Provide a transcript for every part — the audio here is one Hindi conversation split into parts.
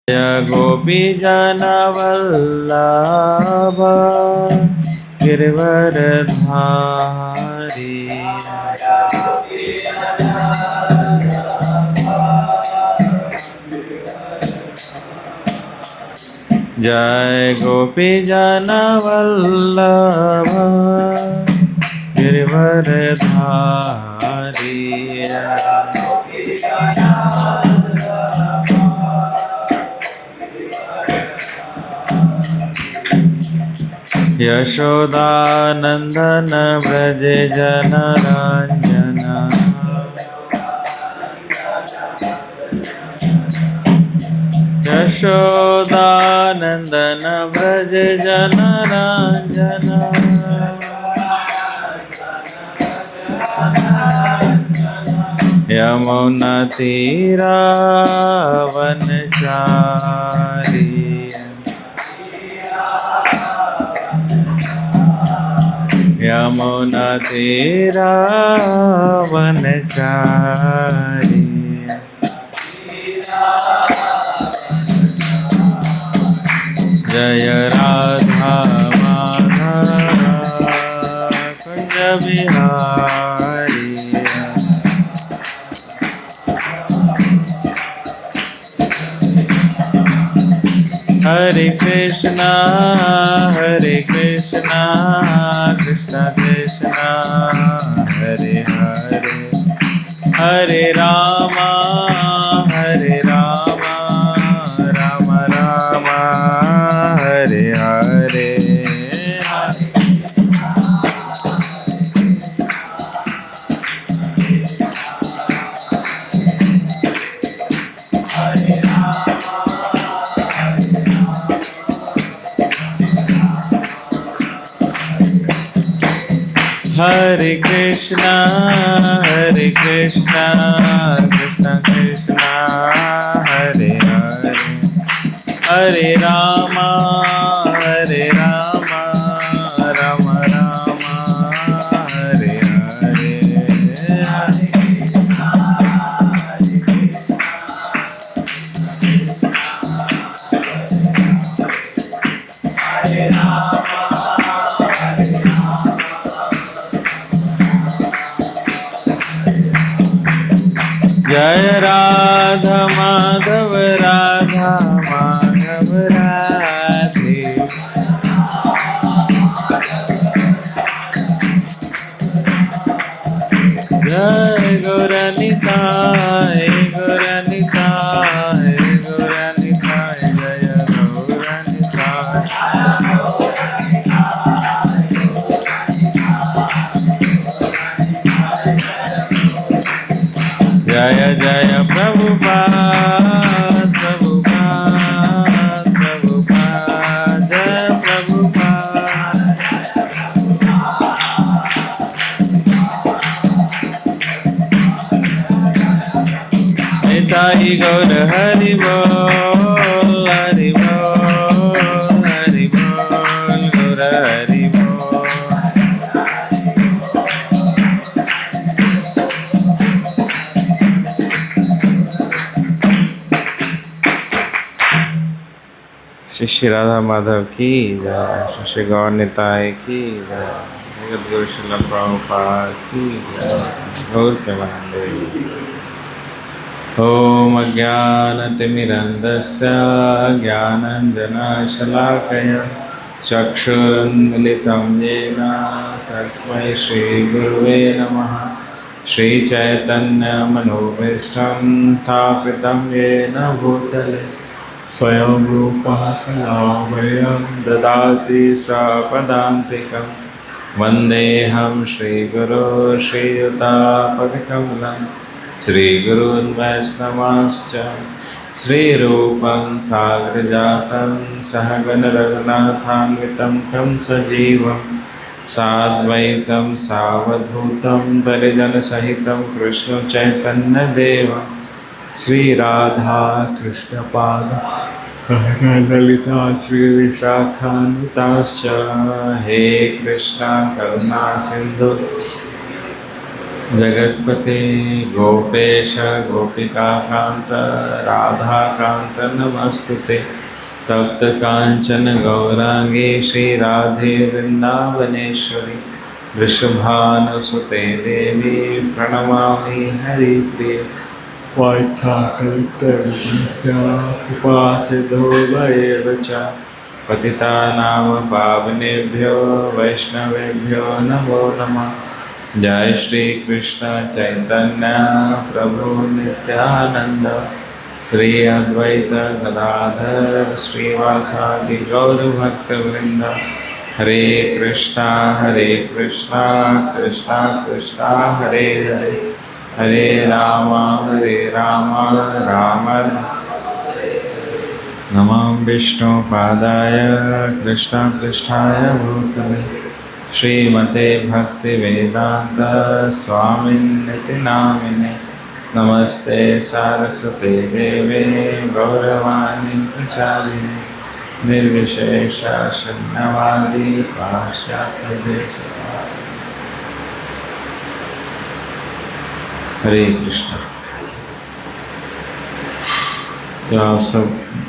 जय गोपीजनवल्लभ गिरिवरधारी। जय गोपीजनवल्लभ गिरिवरधारी। यशोदानंदन व्रज जनरंजन। यशोदानंदन व्रज जनरंजन। यमुना तीरावनचारी। यमुना तीरावनचारी। जय राधा माधव कुंज बिहारी। हरे कृष्णा कृष्णा कृष्णा हरे हरे, हरे रामा राम राम हरे हरे। हरे कृष्णा कृष्णा कृष्णा हरे हरे, हरे रामा राम राम हरे हरे। जय राधा माधव राधे। जय गौरनिताय जय गौरनिताय। जय जय प्रभुपाद जय प्रभुपाद। निताई गौर हरि बोल गौर हरि बोल। श्री श्री राधा माधव की जय, श्री श्री गौर निताय की जय, जगत गुरु श्रील प्रभुपाद की जय, गौर प्रेमानंदे। ओम अज्ञानतिमिरन्धस्य ज्ञानाञ्जनशलाकया चक्षुरुन्मिलितं येन तस्मै श्रीगुरुवे नमः। श्रीचैतन्यमनोभीष्टं स्थापितं येन भूतले स्वयं रूपः कलामयं ददाति स्वपदान्तिकं। वन्देऽहं श्रीगुरो श्रीयुतापदकमलं श्रीगुरून् वैष्णवांश्च। श्रीरूपं साग्रजातं सहगण रघुनाथान्वितं तं सजीवं साद्वैतं सावधूतं परिजनसहितं कृष्ण चैतन्यदेवं। श्री राधा कृष्ण पाद ललिता श्री विशाखान्विताश्च। हे कृष्णा करुणा सिंधु जगत्पते गोपेश गोपिकान्त राधाकान्त नमस्तुते। तप्त कांचन गौरांगी श्री राधे वृंदावनेश्वरी। वृषभानुसुते देवी प्रणमामि हरिप्रिये। वाञ्छाकल्पतरुभ्यश्च कृपासिन्धो भवेत् च। पतितानां पावनेभ्यो वैष्णवेभ्यो नमो नमः। जय श्री कृष्ण चैतन्य प्रभु नित्यानंद। श्री अद्वैत गदाधर श्रीवासादि गौरभक्तवृंद। हरे कृष्णा कृष्णा कृष्णा हरे हरे। हरे राम राम राम। नमः विष्णुपादाय कृष्णपृष्ठाय भूतले श्रीमते भक्तिवेदांत स्वामिन्निति नामिने। नमस्ते सारस्वते देवे गौरवाणी प्रचारिणे। निर्विशेष शून्यवादी पाश्चात्यदेशतारिणे। हरे कृष्ण। तो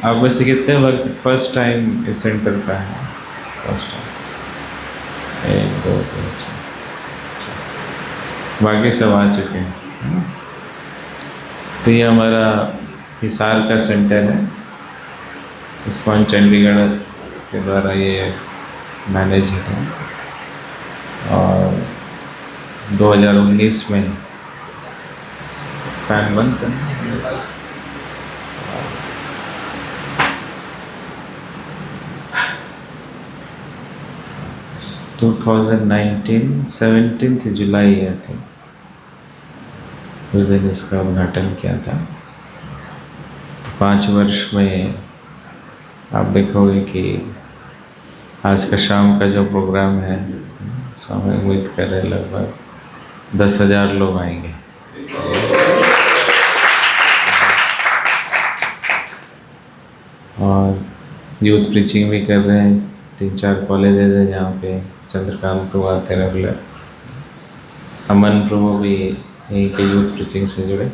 आप में से कितने वक्त फर्स्ट टाइम इस सेंटर का है? First time 1 2 3 4। बाकी सब आ चुके हैं, है ना? तो ये हमारा हिसार का सेंटर है। इस्कॉन चंडीगढ़ के द्वारा ये मैनेज है और 2019 में फैन बंद कर 2019 17th जुलाई आई थिंक उस दिन इसका उद्घाटन किया था। 5 वर्ष में आप देखोगे कि आज का शाम का जो प्रोग्राम है, स्वामी उम्मीद कर रहे लगभग 10,000 लोग आएंगे। और यूथ प्रीचिंग भी कर रहे हैं। 3-4 कॉलेजेस है जहाँ पे चंद्रकांत प्रभु आते रेगुलर। अमन प्रभु भी यहीं के यूथ प्रीचिंग से जुड़े।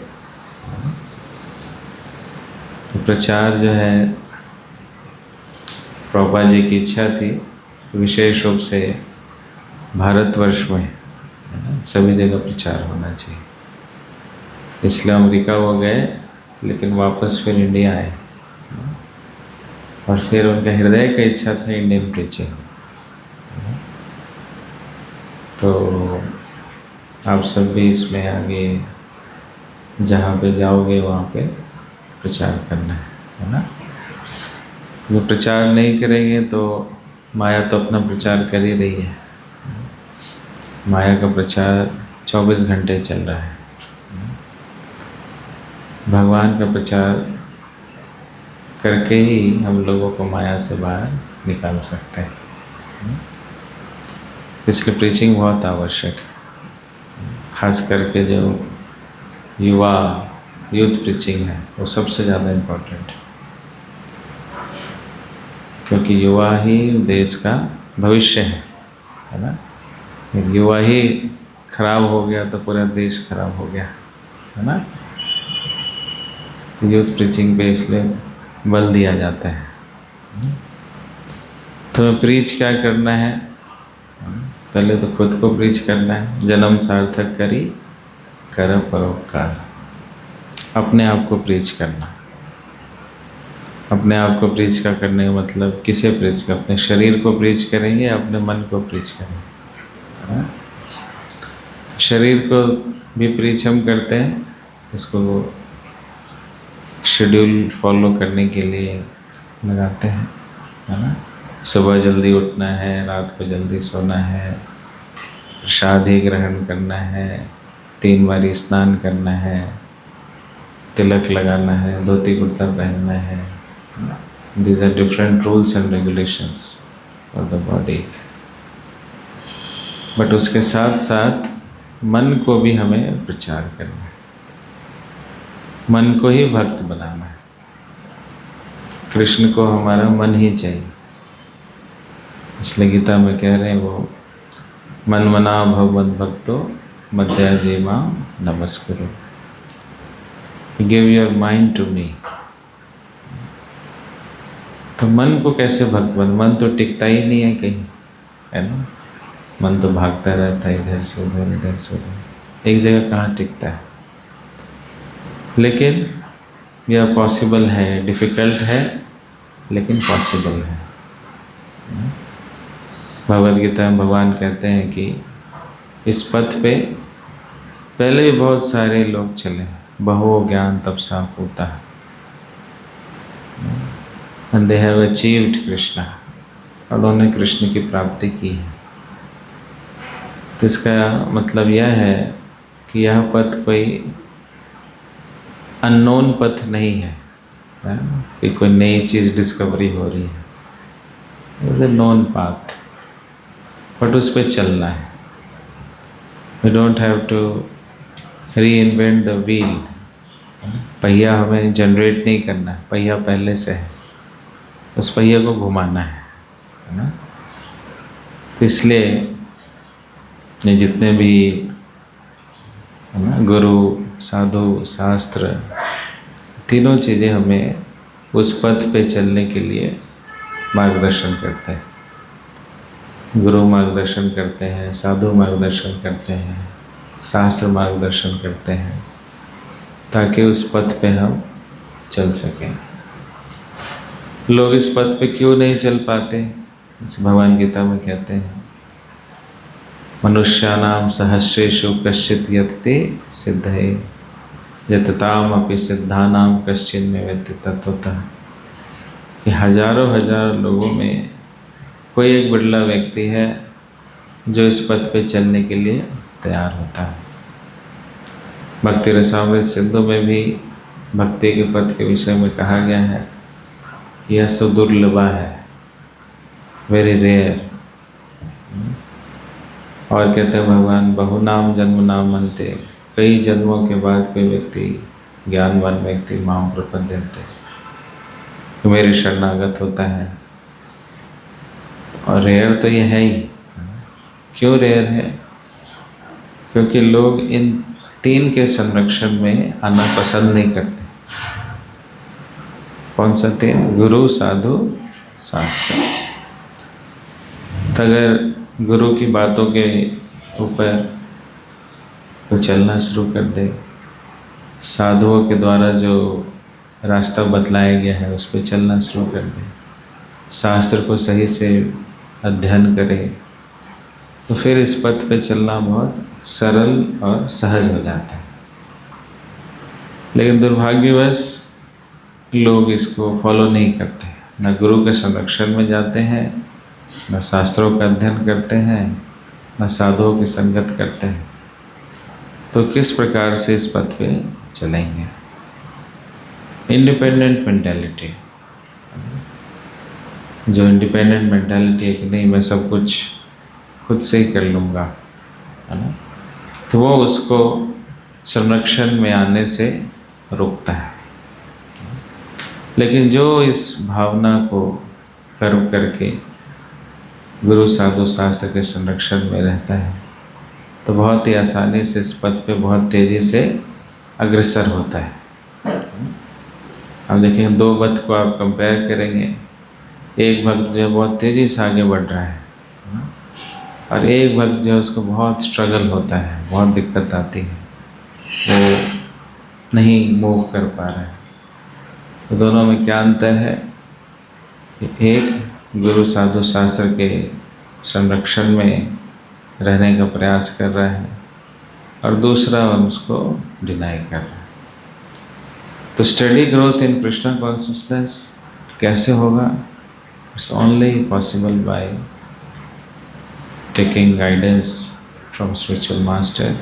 तो प्रचार जो है, प्रभुपाद जी की इच्छा थी विशेष रूप से भारतवर्ष में सभी जगह प्रचार होना चाहिए। इसलिए अमेरिका वो गए, लेकिन वापस फिर इंडिया आए और फिर उनका हृदय का इच्छा था इंडियन प्रीचिंग। तो आप सब भी इसमें आगे जहाँ पे जाओगे वहाँ पे प्रचार करना है ना? जो प्रचार नहीं करेंगे तो माया तो अपना प्रचार कर ही रही है। माया का प्रचार 24 घंटे चल रहा है। भगवान का प्रचार करके ही हम लोगों को माया से बाहर निकाल सकते हैं। इसलिए प्रीचिंग बहुत आवश्यक है, खास करके जो युवा यूथ प्रीचिंग है वो सबसे ज़्यादा इम्पोर्टेंट है, क्योंकि युवा ही देश का भविष्य है ना? युवा ही खराब हो गया तो पूरा देश खराब हो गया, है ना? तो यूथ प्रीचिंग पे इसलिए बल दिया जाता है। तो प्रीच क्या करना है? पहले तो खुद को प्रीच करना है। जन्म सार्थक करी कर परोपकार। अपने आप को प्रीच करना। अपने आप को प्रीच का करने का मतलब किसे प्रीच कर? अपने शरीर को प्रीच करेंगे, अपने मन को प्रीच करेंगे। शरीर को भी प्रीच हम करते हैं, उसको शेड्यूल फॉलो करने के लिए लगाते हैं, है ना? सुबह जल्दी उठना है, रात को जल्दी सोना है, प्रसाद ही ग्रहण करना है, 3 बारी स्नान करना है, तिलक लगाना है, धोती कुर्ता पहनना है। These are different rules and regulations for the body. But उसके साथ साथ मन को भी हमें प्रचार करना है, मन को ही भक्त बनाना है। कृष्ण को हमारा मन ही चाहिए। इसलिए गीता में कह रहे हैं वो मन मना भव मद भक्तो मध्याजी मां नमस्कुरु। Give your mind to me. तो मन को कैसे भक्त बन, मन तो टिकता ही नहीं है कहीं, है ना। मन तो भागता रहता है इधर से उधर, इधर से उधर, एक जगह कहाँ टिकता है। लेकिन यह पॉसिबल है, डिफ़िकल्ट है लेकिन पॉसिबल है। भगवद गीता में भगवान कहते हैं कि इस पथ पे पहले भी बहुत सारे लोग चले, बहु ज्ञान तपसा पूता, and they have achieved Krishna, और उन्होंने कृष्ण की प्राप्ति की है। तो इसका मतलब यह है कि यह पथ कोई अननोन पथ नहीं है, कि कोई नई चीज़ डिस्कवरी हो रही है। It is a known path, but उस पर चलना है। We don't have to reinvent the wheel. पहिया हमें जनरेट नहीं करना है, पहिया पहले से है, उस पहिए को घुमाना है ना। तो इसलिए ये जितने भी है ना गुरु, साधु, शास्त्र, तीनों चीज़ें हमें उस पथ पे चलने के लिए मार्गदर्शन करते हैं। गुरु मार्गदर्शन करते हैं, साधु मार्गदर्शन करते हैं, शास्त्र मार्गदर्शन करते हैं, ताकि उस पथ पे हम चल सकें। लोग इस पथ पे क्यों नहीं चल पाते, जैसे भगवान गीता में कहते हैं, मनुष्याणाम सहस्रेषु कश्चित् यतते सिद्धये यततामपि सिद्धानाम कश्चिन्मे वेत्ति तत्वतः। कि हजारों हजार लोगों में कोई एक बिरला व्यक्ति है जो इस पथ पे चलने के लिए तैयार होता है। भक्ति रसामृत सिंधु में भी भक्ति के पथ के विषय में कहा गया है कि यह सुदुर्लभा है, वेरी रेयर। और कहते हैं भगवान, बहुनाम जन्म नाम मनते, कई जन्मों के बाद कोई व्यक्ति, ज्ञानवान व्यक्ति मां प्रपद्यन्ते, तो मेरे शरणागत होता है। और रेयर तो ये है ही। क्यों रेयर है? क्योंकि लोग इन तीन के संरक्षण में आना पसंद नहीं करते। कौन सा तीन? गुरु, साधु, शास्त्र। तो अगर गुरु की बातों के ऊपर वो चलना शुरू कर दे, साधुओं के द्वारा जो रास्ता बतलाया गया है उस पर चलना शुरू कर दे, शास्त्र को सही से अध्ययन करे, तो फिर इस पथ पे चलना बहुत सरल और सहज हो जाता है। लेकिन दुर्भाग्यवश लोग इसको फॉलो नहीं करते, न गुरु के संरक्षण में जाते हैं, न शास्त्रों का अध्ययन करते हैं, न साधुओं की संगत करते हैं। तो किस प्रकार से इस पथ पे चलेंगे? इंडिपेंडेंट मेंटालिटी, जो इंडिपेंडेंट मेंटालिटी है कि नहीं मैं सब कुछ खुद से ही कर लूँगा, है ना, तो वो उसको संरक्षण में आने से रोकता है। लेकिन जो इस भावना को कर्म करके गुरु, साधु, शास्त्र के संरक्षण में रहता है, तो बहुत ही आसानी से इस पथ पे बहुत तेज़ी से अग्रसर होता है। अब देखेंगे, दो पथ को आप कंपेयर करेंगे, एक भक्त जो है बहुत तेज़ी से आगे बढ़ रहा है, और एक भक्त जो है उसको बहुत स्ट्रगल होता है, बहुत दिक्कत आती है, वो नहीं मूव कर पा रहा है। तो दोनों में क्या अंतर है कि एक गुरु, साधु, शास्त्र के संरक्षण में रहने का प्रयास कर रहा है और दूसरा उसको डिनाई कर रहा है। तो study growth in Krishna consciousness कैसे होगा? It's only possible by taking guidance from spiritual master,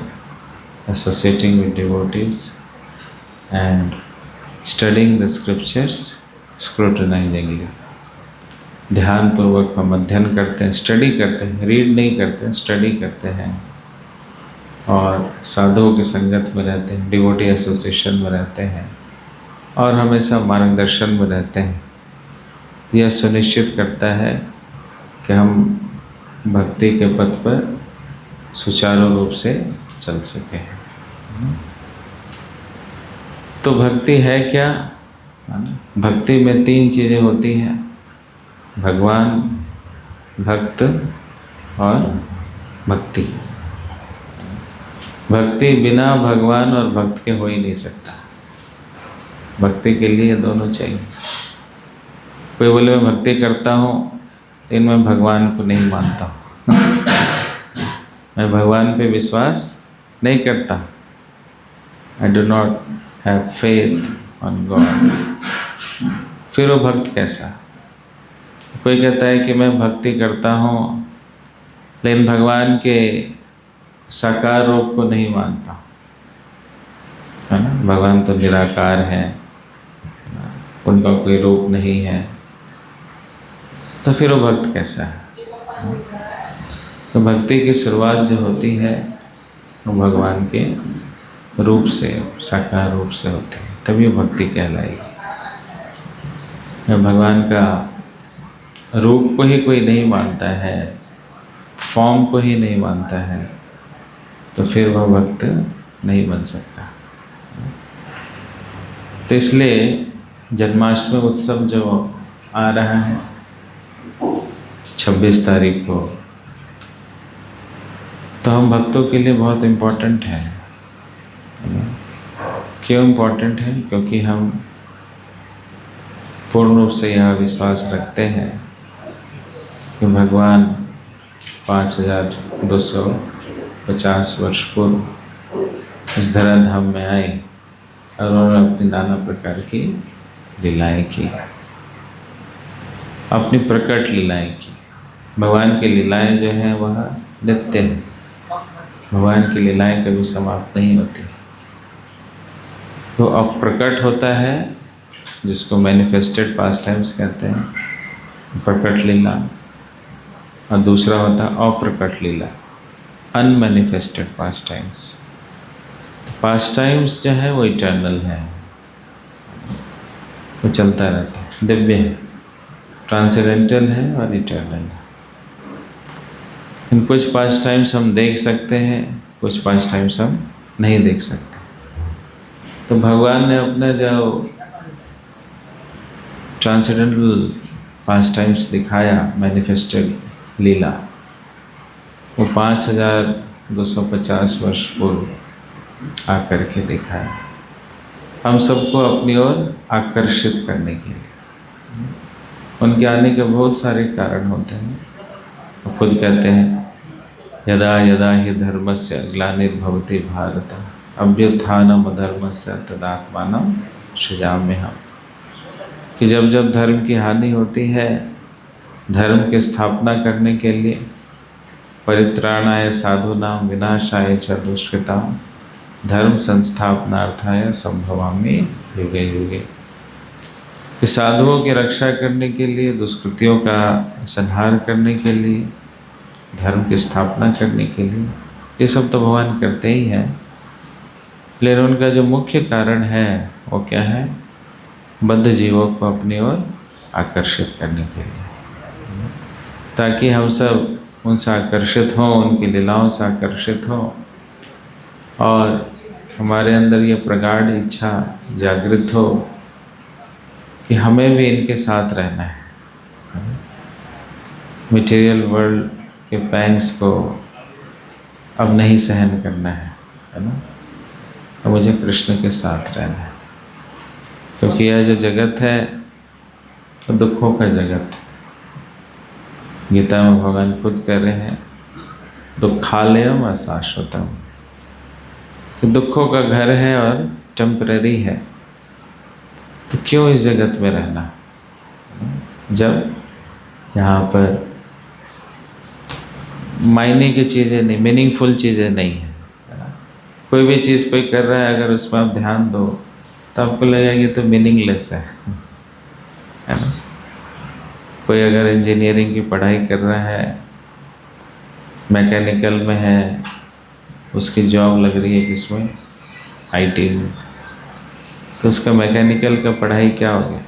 associating with devotees and studying the scriptures scrutinisingly. ध्यानपूर्वक हम अध्ययन करते हैं, स्टडी करते हैं, रीड नहीं करते हैं, स्टडी करते हैं, और साधुओं की संगत में रहते हैं, डिवोटी एसोसिएशन में रहते हैं, और हमेशा मार्गदर्शन में रहते हैं। यह सुनिश्चित करता है कि हम भक्ति के पथ पर सुचारू रूप से चल सके। तो भक्ति है क्या? भक्ति में 3 चीज़ें होती हैं, भगवान, भक्त और भक्ति। भक्ति बिना भगवान और भक्त के हो ही नहीं सकता। भक्ति के लिए दोनों चाहिए। कोई बोले मैं भक्ति करता हूँ लेकिन मैं भगवान को नहीं मानता हूँ, मैं भगवान पे विश्वास नहीं करता, I do not have faith on God, फिर वो भक्त कैसा? कोई कहता है कि मैं भक्ति करता हूँ लेकिन भगवान के साकार रूप को नहीं मानता, है ना, भगवान तो निराकार है, उनका कोई रूप नहीं है, तो फिर वो भक्त कैसा है? तो भक्ति की शुरुआत जो होती है वो भगवान के रूप से, साकार रूप से होती है, तभी भक्ति कहलाएगी। भगवान का रूप को ही कोई नहीं मानता है, फॉर्म को ही नहीं मानता है, तो फिर वह भक्त नहीं बन सकता। तो इसलिए जन्माष्टमी उत्सव जो आ रहा है 26 तारीख को, तो हम भक्तों के लिए बहुत इम्पोर्टेंट है। क्यों इम्पोर्टेंट है? क्योंकि हम पूर्ण रूप से यह विश्वास रखते हैं कि भगवान 5250 वर्ष पूर्व इस धराधाम में आए और उन्होंने अपनी नाना प्रकार की लीलाएँ की, अपनी प्रकट लीलाएँ की। भगवान की लीलाएँ जो हैं वह नित्य हैं, भगवान की लीलाएँ कभी समाप्त नहीं होती। तो अब प्रकट होता है जिसको मैनिफेस्टेड पास्ट टाइम्स कहते हैं, प्रकट लीला, और दूसरा होता है अप्रकट लीला, unmanifested pastimes. Pastimes जो है वो इटर्नल है, वो चलता रहता है, दिव्य है, ट्रांसेंडेंटल है और इटर्नल है। इन कुछ पास्ट टाइम्स हम देख सकते हैं, कुछ पास्ट टाइम्स हम नहीं देख सकते। तो भगवान ने अपना जो ट्रांसेंडेंटल पास्ट टाइम्स दिखाया, मैनिफेस्टेड लीला, वो 5250 वर्ष पूर्व आकर के दिखाया, हम सबको अपनी ओर आकर्षित करने के लिए। उनके आने के बहुत सारे कारण होते हैं। वो खुद कहते हैं यदा यदा हि धर्मस्य ग्लानिर्भवति भारत अभ्युत्थानम् अधर्मस्य तदात्मानं सृजाम्यहम्, कि जब जब धर्म की हानि होती है, धर्म की स्थापना करने के लिए, परित्राणाय साधूनां विनाशाय च दुष्कृतां धर्म संस्थापनार्थाय संभवामि युगे युगे, कि साधुओं की रक्षा करने के लिए, दुष्कृतियों का संहार करने के लिए, धर्म की स्थापना करने के लिए, ये सब तो भगवान करते ही हैं। लेकिन उनका जो मुख्य कारण है वो क्या है? बद्ध जीवों को अपनी ओर आकर्षित करने के लिए, ताकि हम सब उनसे आकर्षित हों, उनकी लीलाओं से आकर्षित हों और हमारे अंदर ये प्रगाढ़ इच्छा जागृत हो कि हमें भी इनके साथ रहना है, मटेरियल वर्ल्ड के पैंग्स को अब नहीं सहन करना है ना, तो मुझे कृष्ण के साथ रहना है। क्योंकि यह जो जगत है वो दुखों का जगत है। गीता में भगवान खुद कह रहे हैं दुखालयम अशाश्वतम, कि दुखों का घर है और टेम्परेरी है, तो क्यों इस जगत में रहना जब यहाँ पर मायने की चीज़ें नहीं, मीनिंगफुल चीज़ें नहीं है। कोई भी चीज़ कोई कर रहा है, अगर उसमें आप ध्यान दो तो आपको लगेगा ये तो मीनिंगलेस है ना। कोई अगर इंजीनियरिंग की पढ़ाई कर रहा है, मैकेनिकल में है, उसकी जॉब लग रही है किसमें? आईटी में, तो उसका मैकेनिकल का पढ़ाई क्या हो गया?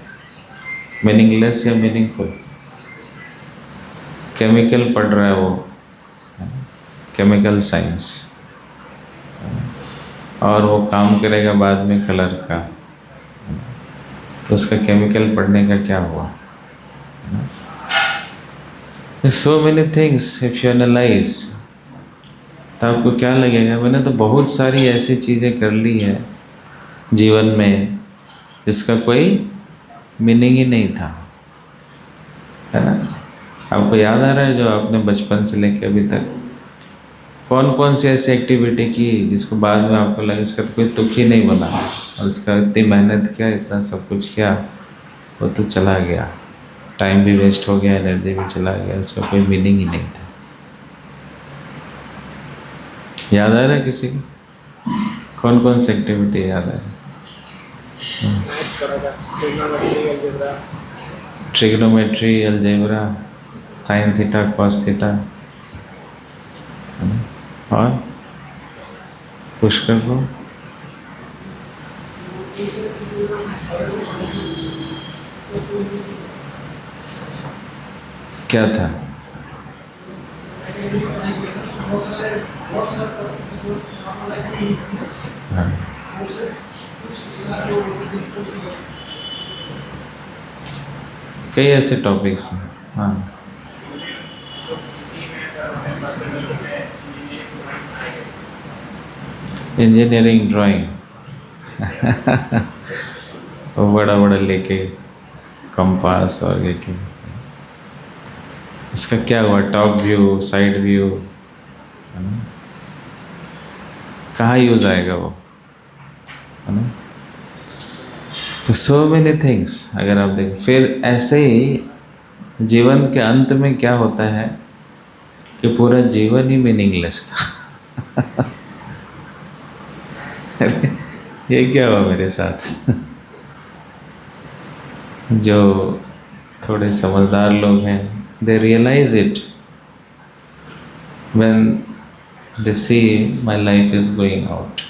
मीनिंगलेस या मीनिंगफुल? केमिकल पढ़ रहा है वो, केमिकल साइंस, और वो काम करेगा बाद में कलर का, तो उसका केमिकल पड़ने का क्या हुआ? So many things if you analyse, तो आपको क्या लगेगा, मैंने तो बहुत सारी ऐसी चीज़ें कर ली है जीवन में जिसका कोई मीनिंग ही नहीं था, है ना? आपको याद आ रहा है जो आपने बचपन से लेकर अभी तक कौन कौन सी ऐसी एक्टिविटी की जिसको बाद में आपको लगा इसका तो कोई तुक ही नहीं बना, और इसका इतनी मेहनत किया, इतना सब कुछ किया, वो तो चला गया, टाइम भी वेस्ट हो गया, एनर्जी भी चला गया, उसका कोई मीनिंग ही नहीं था। याद आ रहा है किसी को? कौन कौन सी एक्टिविटी याद है? Trigonometry, algebra, sine theta, cos theta, और पुश कर लो। क्या था? हाँ, कई ऐसे टॉपिक्स हैं। हाँ, इंजीनियरिंग, ड्राइंग वो बड़ा बड़ा लेके कंपास और लेके, इसका क्या हुआ? टॉप व्यू, साइड व्यू, है ना? कहाँ यूज़ आएगा वो, है ना? तो सो मेनी थिंग्स अगर आप देखें, फिर ऐसे ही जीवन के अंत में क्या होता है कि पूरा जीवन ही मीनिंगलेस था। अरे ये क्या हुआ मेरे साथ? जो थोड़े समझदार लोग हैं, they realise it when they see my life is going out.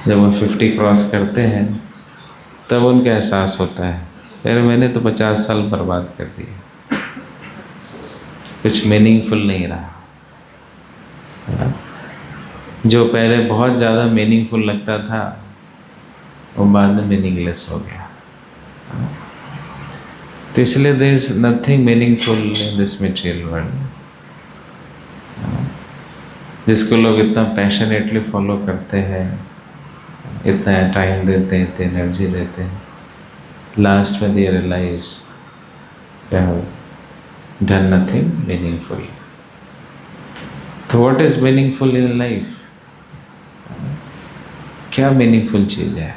जब वो 50 क्रॉस करते हैं तब उनका एहसास होता है, यार मैंने तो 50 साल बर्बाद कर दिए, कुछ मीनिंगफुल नहीं रहा, है ना? जो पहले बहुत ज़्यादा मीनिंगफुल लगता था वो बाद में मीनिंगलेस हो गया। तो इसलिए there is nothing meaningful in this material world. जिसको लोग इतना पैशनेटली फॉलो करते हैं, इतना टाइम देते हैं, इतनी एनर्जी देते हैं, लास्ट में दे रियलाइज क्या हो, डन नथिंग मीनिंगफुल। तो what is meaningful in life? क्या मीनिंगफुल चीज़ है?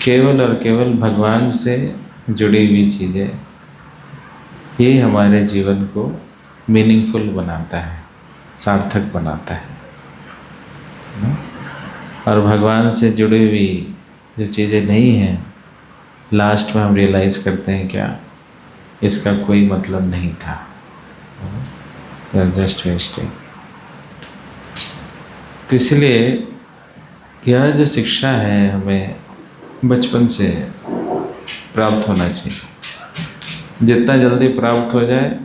केवल और केवल भगवान से जुड़ी हुई चीज़ें, ये हमारे जीवन को मीनिंगफुल बनाता है, सार्थक बनाता है। और भगवान से जुड़ी हुई जो चीज़ें नहीं हैं, लास्ट में हम रियलाइज़ करते हैं क्या, इसका कोई मतलब नहीं था, जस्ट वेस्टिंग। तो इसलिए यह जो शिक्षा है हमें बचपन से प्राप्त होना चाहिए। जितना जल्दी प्राप्त हो जाए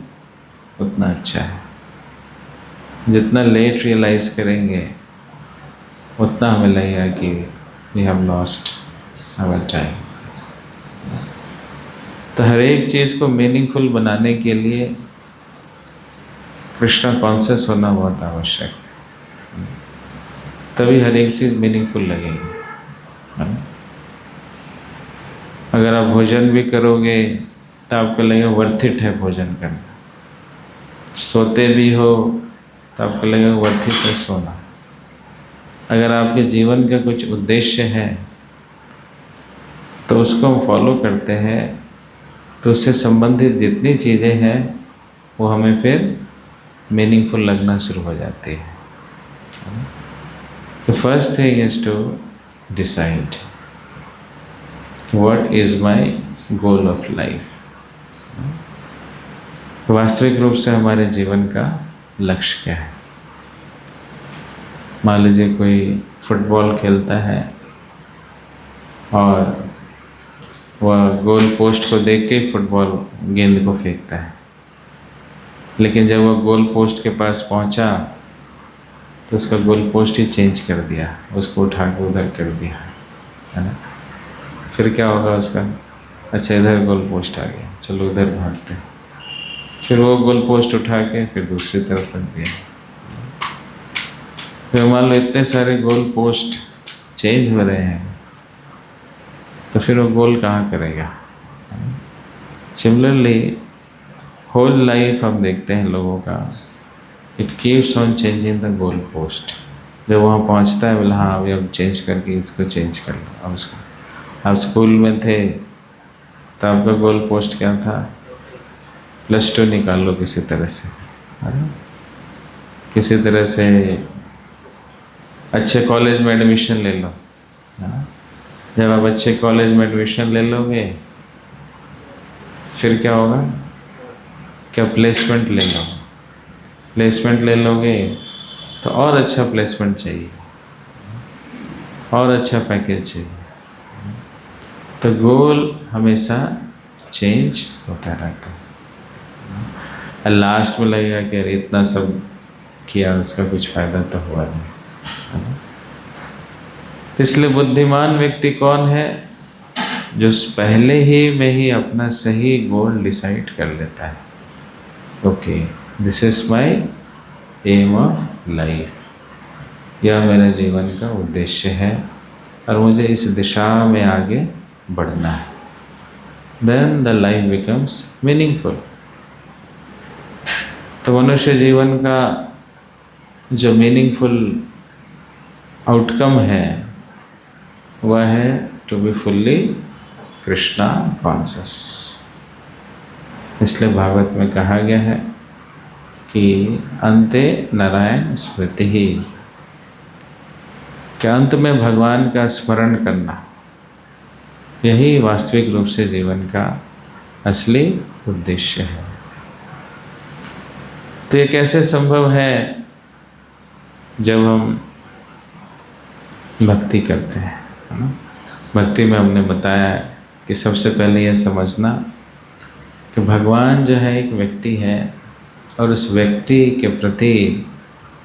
उतना अच्छा है। जितना लेट रियलाइज़ करेंगे उतना हमें लगेगा कि we have lost our time. तो हर एक चीज़ को मीनिंगफुल बनाने के लिए कृष्णा कॉन्शियस होना बहुत आवश्यक है, तभी हर एक चीज़ मीनिंगफुल लगेगी, है ना? अगर आप भोजन भी करोगे तो आपको लगेगा वर्थ इट है भोजन करना, सोते भी हो तो आपको लगेगा वर्थ इट है सोना। अगर आपके जीवन का कुछ उद्देश्य है तो उसको हम फॉलो करते हैं, तो उससे संबंधित जितनी चीज़ें हैं वो हमें फिर मीनिंगफुल लगना शुरू हो जाती है। तो first thing is to decide what is my goal of life. वास्तविक रूप से हमारे जीवन का लक्ष्य क्या है? मान लीजिए कोई फुटबॉल खेलता है और वह गोल पोस्ट को देख के फुटबॉल गेंद को फेंकता है, लेकिन जब वह गोल पोस्ट के पास पहुंचा तो उसका गोल पोस्ट ही चेंज कर दिया, उसको उठा के उधर कर दिया, है ना। फिर क्या होगा उसका, अच्छा इधर गोल पोस्ट आ गया, चलो उधर भागते हैं, फिर वो गोल पोस्ट उठा के फिर दूसरी तरफ रख दिया। फिर मान लो इतने सारे गोल पोस्ट चेंज हो रहे हैं, तो फिर वो गोल कहाँ करेगा। सिमिलरली होल लाइफ हम देखते हैं लोगों का, it keeps on changing the goal post. जब वहाँ पहुँचता है बोला हाँ अभी अब चेंज करके इसको चेंज कर लो। अब उसको, आप स्कूल में थे तो आपका गोल पोस्ट क्या था, +2 निकाल लो किसी तरह से, है ना? किसी तरह से अच्छे कॉलेज में एडमिशन ले लो, है ना? जब आप अच्छे कॉलेज में एडमिशन ले लोगे फिर क्या होगा, क्या प्लेसमेंट ले लो, प्लेसमेंट ले लोगे तो और अच्छा प्लेसमेंट चाहिए, और अच्छा पैकेज चाहिए। तो गोल हमेशा चेंज होता रहता है। और लास्ट में लगेगा कि अरे इतना सब किया उसका कुछ फ़ायदा तो हुआ नहीं, है ना? तो इसलिए बुद्धिमान व्यक्ति कौन है, जो पहले ही में ही अपना सही गोल डिसाइड कर लेता है। Okay, this is my aim of life, यह मेरे जीवन का उद्देश्य है और मुझे इस दिशा में आगे बढ़ना है। Then the life becomes meaningful. तो मनुष्य जीवन का जो मीनिंगफुल आउटकम है वह है to be fully Krishna conscious. इसलिए भागवत में कहा गया है कि अंते नारायण स्मृति ही, कि अंत में भगवान का स्मरण करना, यही वास्तविक रूप से जीवन का असली उद्देश्य है। तो ये कैसे संभव है, जब हम भक्ति करते हैं, है ना। भक्ति में हमने बताया कि सबसे पहले यह समझना कि भगवान जो है एक व्यक्ति है और उस व्यक्ति के प्रति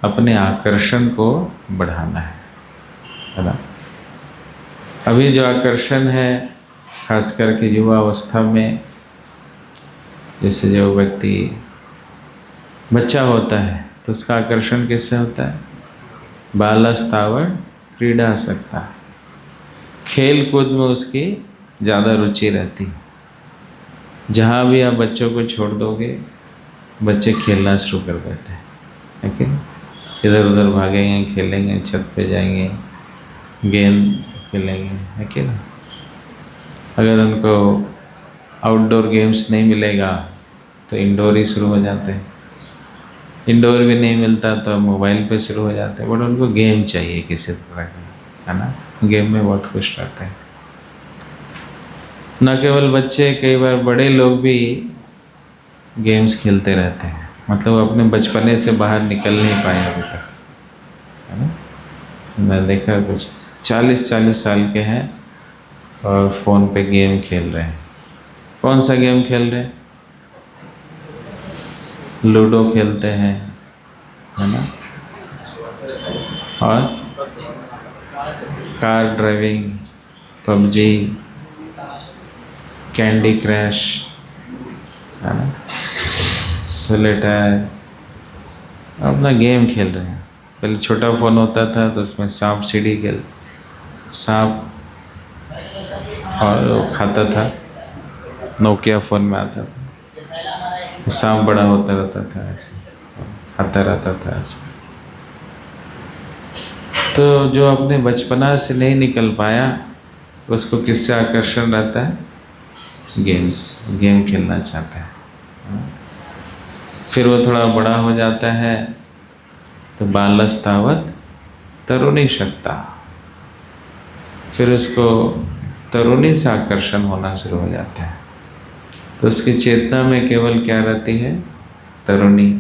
अपने आकर्षण को बढ़ाना है ना। अभी जो आकर्षण है खास करके युवा अवस्था में, जैसे जो व्यक्ति बच्चा होता है तो उसका आकर्षण किससे होता है, बालस्तावड़ क्रीड़ा सकता, खेल कूद में उसकी ज़्यादा रुचि रहती है। जहाँ भी आप बच्चों को छोड़ दोगे बच्चे खेलना शुरू कर देते हैं, लेकिन इधर उधर भागेंगे, खेलेंगे, छत पे जाएंगे, गेंद खेलेंगे, है कि ना। अगर उनको आउटडोर गेम्स नहीं मिलेगा तो इंडोर ही शुरू हो जाते हैं, इंडोर भी नहीं मिलता तो मोबाइल पे शुरू हो जाते हैं, बट उनको गेम चाहिए किसी तरह का, है ना। गेम में बहुत खुश रहते हैं। न केवल बच्चे, कई बार बड़े लोग भी गेम्स खेलते रहते हैं, मतलब अपने बचपने से बाहर निकल नहीं पाए अभी तक, है ना। मैं देखा कुछ 40-40 साल के हैं और फ़ोन पे गेम खेल रहे हैं। कौन सा गेम खेल रहे हैं, लूडो खेलते हैं, है ना, और car driving, PUBG, candy crush, है ना, सोलेटायर, अपना गेम खेल रहे हैं। पहले छोटा फ़ोन होता था तो उसमें सांप सीढ़ी खेल, सांप और वो खाता था, नोकिया फ़ोन में आता था, सांप बड़ा होता रहता था, ऐसे खाता रहता था ऐसे। तो जो अपने बचपना से नहीं निकल पाया उसको किससे आकर्षण रहता है, गेम्स, गेम खेलना चाहता है। फिर वो थोड़ा बड़ा हो जाता है तो बालस्तावत तरुणी शक्ता, फिर उसको तरुणी से आकर्षण होना शुरू हो जाता है। तो उसकी चेतना में केवल क्या रहती है, तरुणी,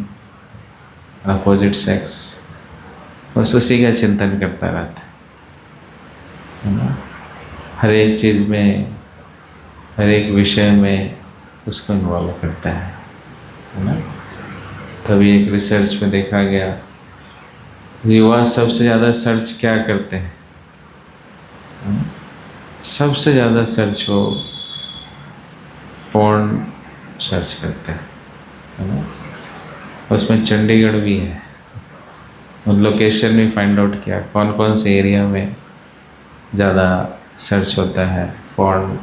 अपोजिट सेक्स, बस उसी का चिंतन करता रहता है ना। हर एक चीज़ में, हर एक विषय में उसको इन्वॉल्व करता है ना। तभी एक रिसर्च में देखा गया युवा सबसे ज़्यादा सर्च क्या करते हैं? सबसे ज़्यादा सर्च हो पोर्न सर्च करते हैं, है ना? उसमें चंडीगढ़ भी है। और लोकेशन भी फाइंड आउट किया कौन कौन से एरिया में ज़्यादा सर्च होता है पोर्न।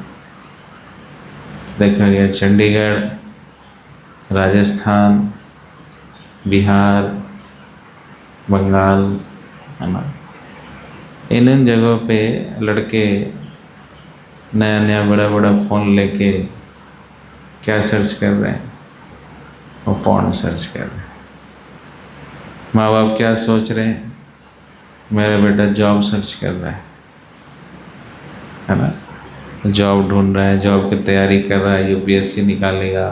देखा गया चंडीगढ़, राजस्थान, बिहार, बंगाल, है ना? इन जगहों पे लड़के नया नया बड़ा बड़ा फ़ोन लेके क्या सर्च कर रहे हैं? वो पोर्न सर्च कर रहे हैं। माँ बाप क्या सोच रहे हैं? मेरा बेटा जॉब सर्च कर रहा है ना? जॉब ढूंढ रहा है, जॉब की तैयारी कर रहा है, यूपीएससी निकालेगा,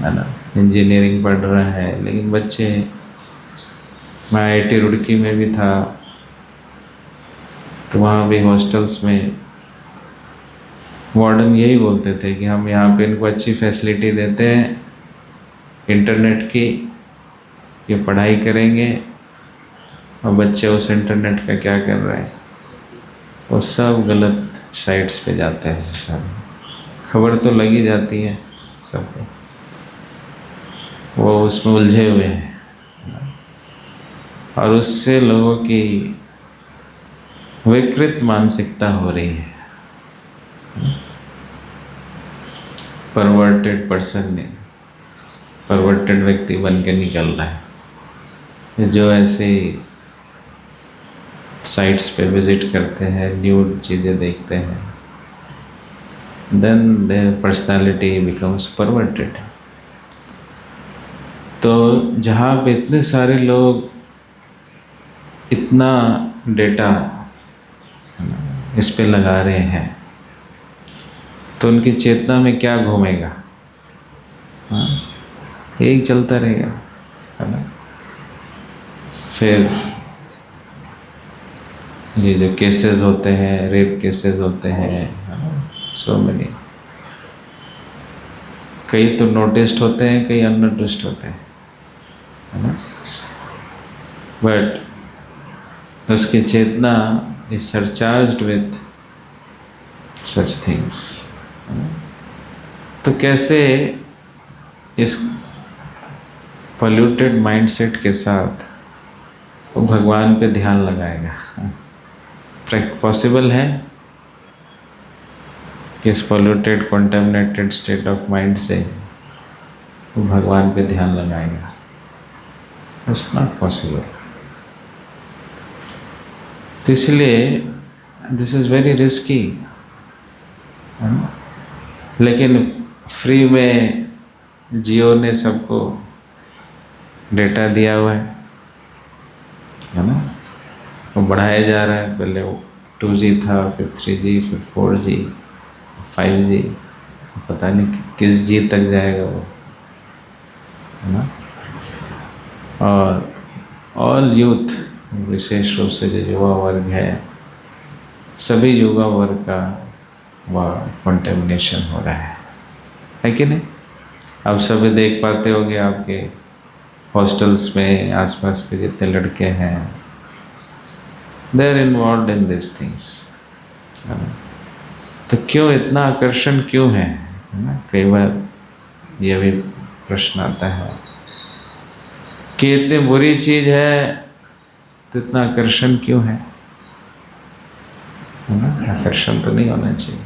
है ना? इंजीनियरिंग पढ़ रहा है। लेकिन बच्चे, मैं आईआईटी रुड़की में भी था तो वहाँ भी हॉस्टल्स में वार्डन यही बोलते थे कि हम यहाँ पे इनको अच्छी फैसिलिटी देते हैं इंटरनेट की, ये पढ़ाई करेंगे, और बच्चे उस इंटरनेट का क्या कर रहे हैं? वो सब गलत साइट्स पे जाते हैं। सब खबर तो लगी जाती है सबको, वो उसमें उलझे हुए हैं, और उससे लोगों की विकृत मानसिकता हो रही है। परवर्टेड पर्सन ने, परवर्टेड व्यक्ति बन के निकल रहा है, जो ऐसे साइट्स पे विज़िट करते हैं, न्यूड चीज़ें देखते हैं, then their personality becomes perverted. तो जहाँ पे इतने सारे लोग इतना डेटा इस पे लगा रहे हैं, तो उनकी चेतना में क्या घूमेगा? हाँ, यही चलता रहेगा, है ना? फिर ये जो केसेस होते हैं, रेप केसेस होते हैं, सो मेनी, कई तो नोटिस्ड होते हैं, कई अननोटिस्ड होते हैं, है ना? बट उसकी चेतना is surcharged with such things. तो कैसे इस polluted mindset के साथ वो भगवान पे ध्यान लगाएगा? पॉसिबल है कि इस polluted contaminated state of mind से वो भगवान पे ध्यान लगाएगा? It's not possible. तो इसलिए दिस इज़ वेरी रिस्की, है ना? लेकिन फ्री में जियो ने सबको डेटा दिया हुआ है ना? वो बढ़ाया जा रहा है। पहले वो 2G था, फिर 3G, फिर 4G, 5G, पता नहीं किस G तक जाएगा वो, है ना? और ऑल यूथ, विशेष रूप से जो युवा वर्ग है, सभी युवा वर्ग का वह कंटेमिनेशन हो रहा है कि नहीं? आप सभी देख पाते होंगे आपके हॉस्टल्स में आसपास के जितने लड़के हैं, they are involve in this things. तो क्यों इतना आकर्षण क्यों है ना? कई बार यह भी प्रश्न आता है कि इतनी बुरी चीज़ है तो इतना आकर्षण क्यों है ना? आकर्षण तो नहीं होना चाहिए।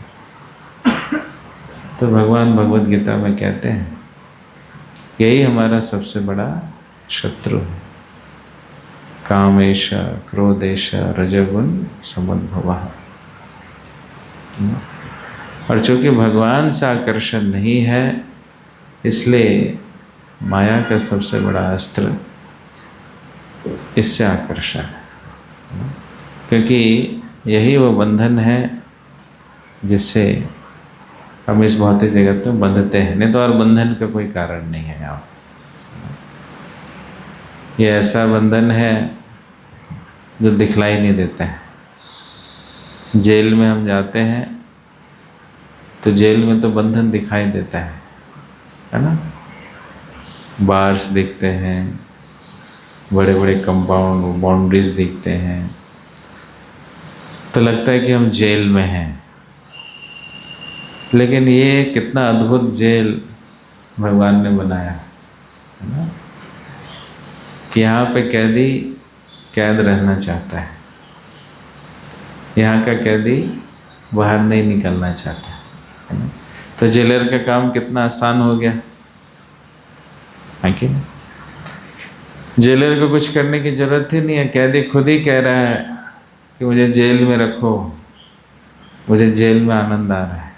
तो भगवान भगवद गीता में कहते हैं यही हमारा सबसे बड़ा शत्रु है। कामेश क्रोधेश रजोगुण समुद्भवः। और चूँकि भगवान से आकर्षण नहीं है, इसलिए माया का सबसे बड़ा अस्त्र इससे आकर्षण है, क्योंकि यही वो बंधन है जिससे हम इस भौतिक जगत में बंधते हैं, नहीं तो और बंधन का कोई कारण नहीं है। यहाँ ये ऐसा बंधन है जो दिखलाई नहीं देता है। जेल में हम जाते हैं तो जेल में तो बंधन दिखाई देता है ना? बार्स दिखते हैं, बड़े बड़े कंपाउंड बाउंड्रीज दिखते हैं, तो लगता है कि हम जेल में हैं। लेकिन ये कितना अद्भुत जेल भगवान ने बनाया है ना, कि यहाँ पे कैदी कैद रहना चाहता है, यहाँ का कैदी बाहर नहीं निकलना चाहता है ना। तो जेलर का काम कितना आसान हो गया है कि नहीं? जेलर को कुछ करने की ज़रूरत ही नहीं है, कैदी खुद ही कह रहा है कि मुझे जेल में रखो, मुझे जेल में आनंद आ रहा है।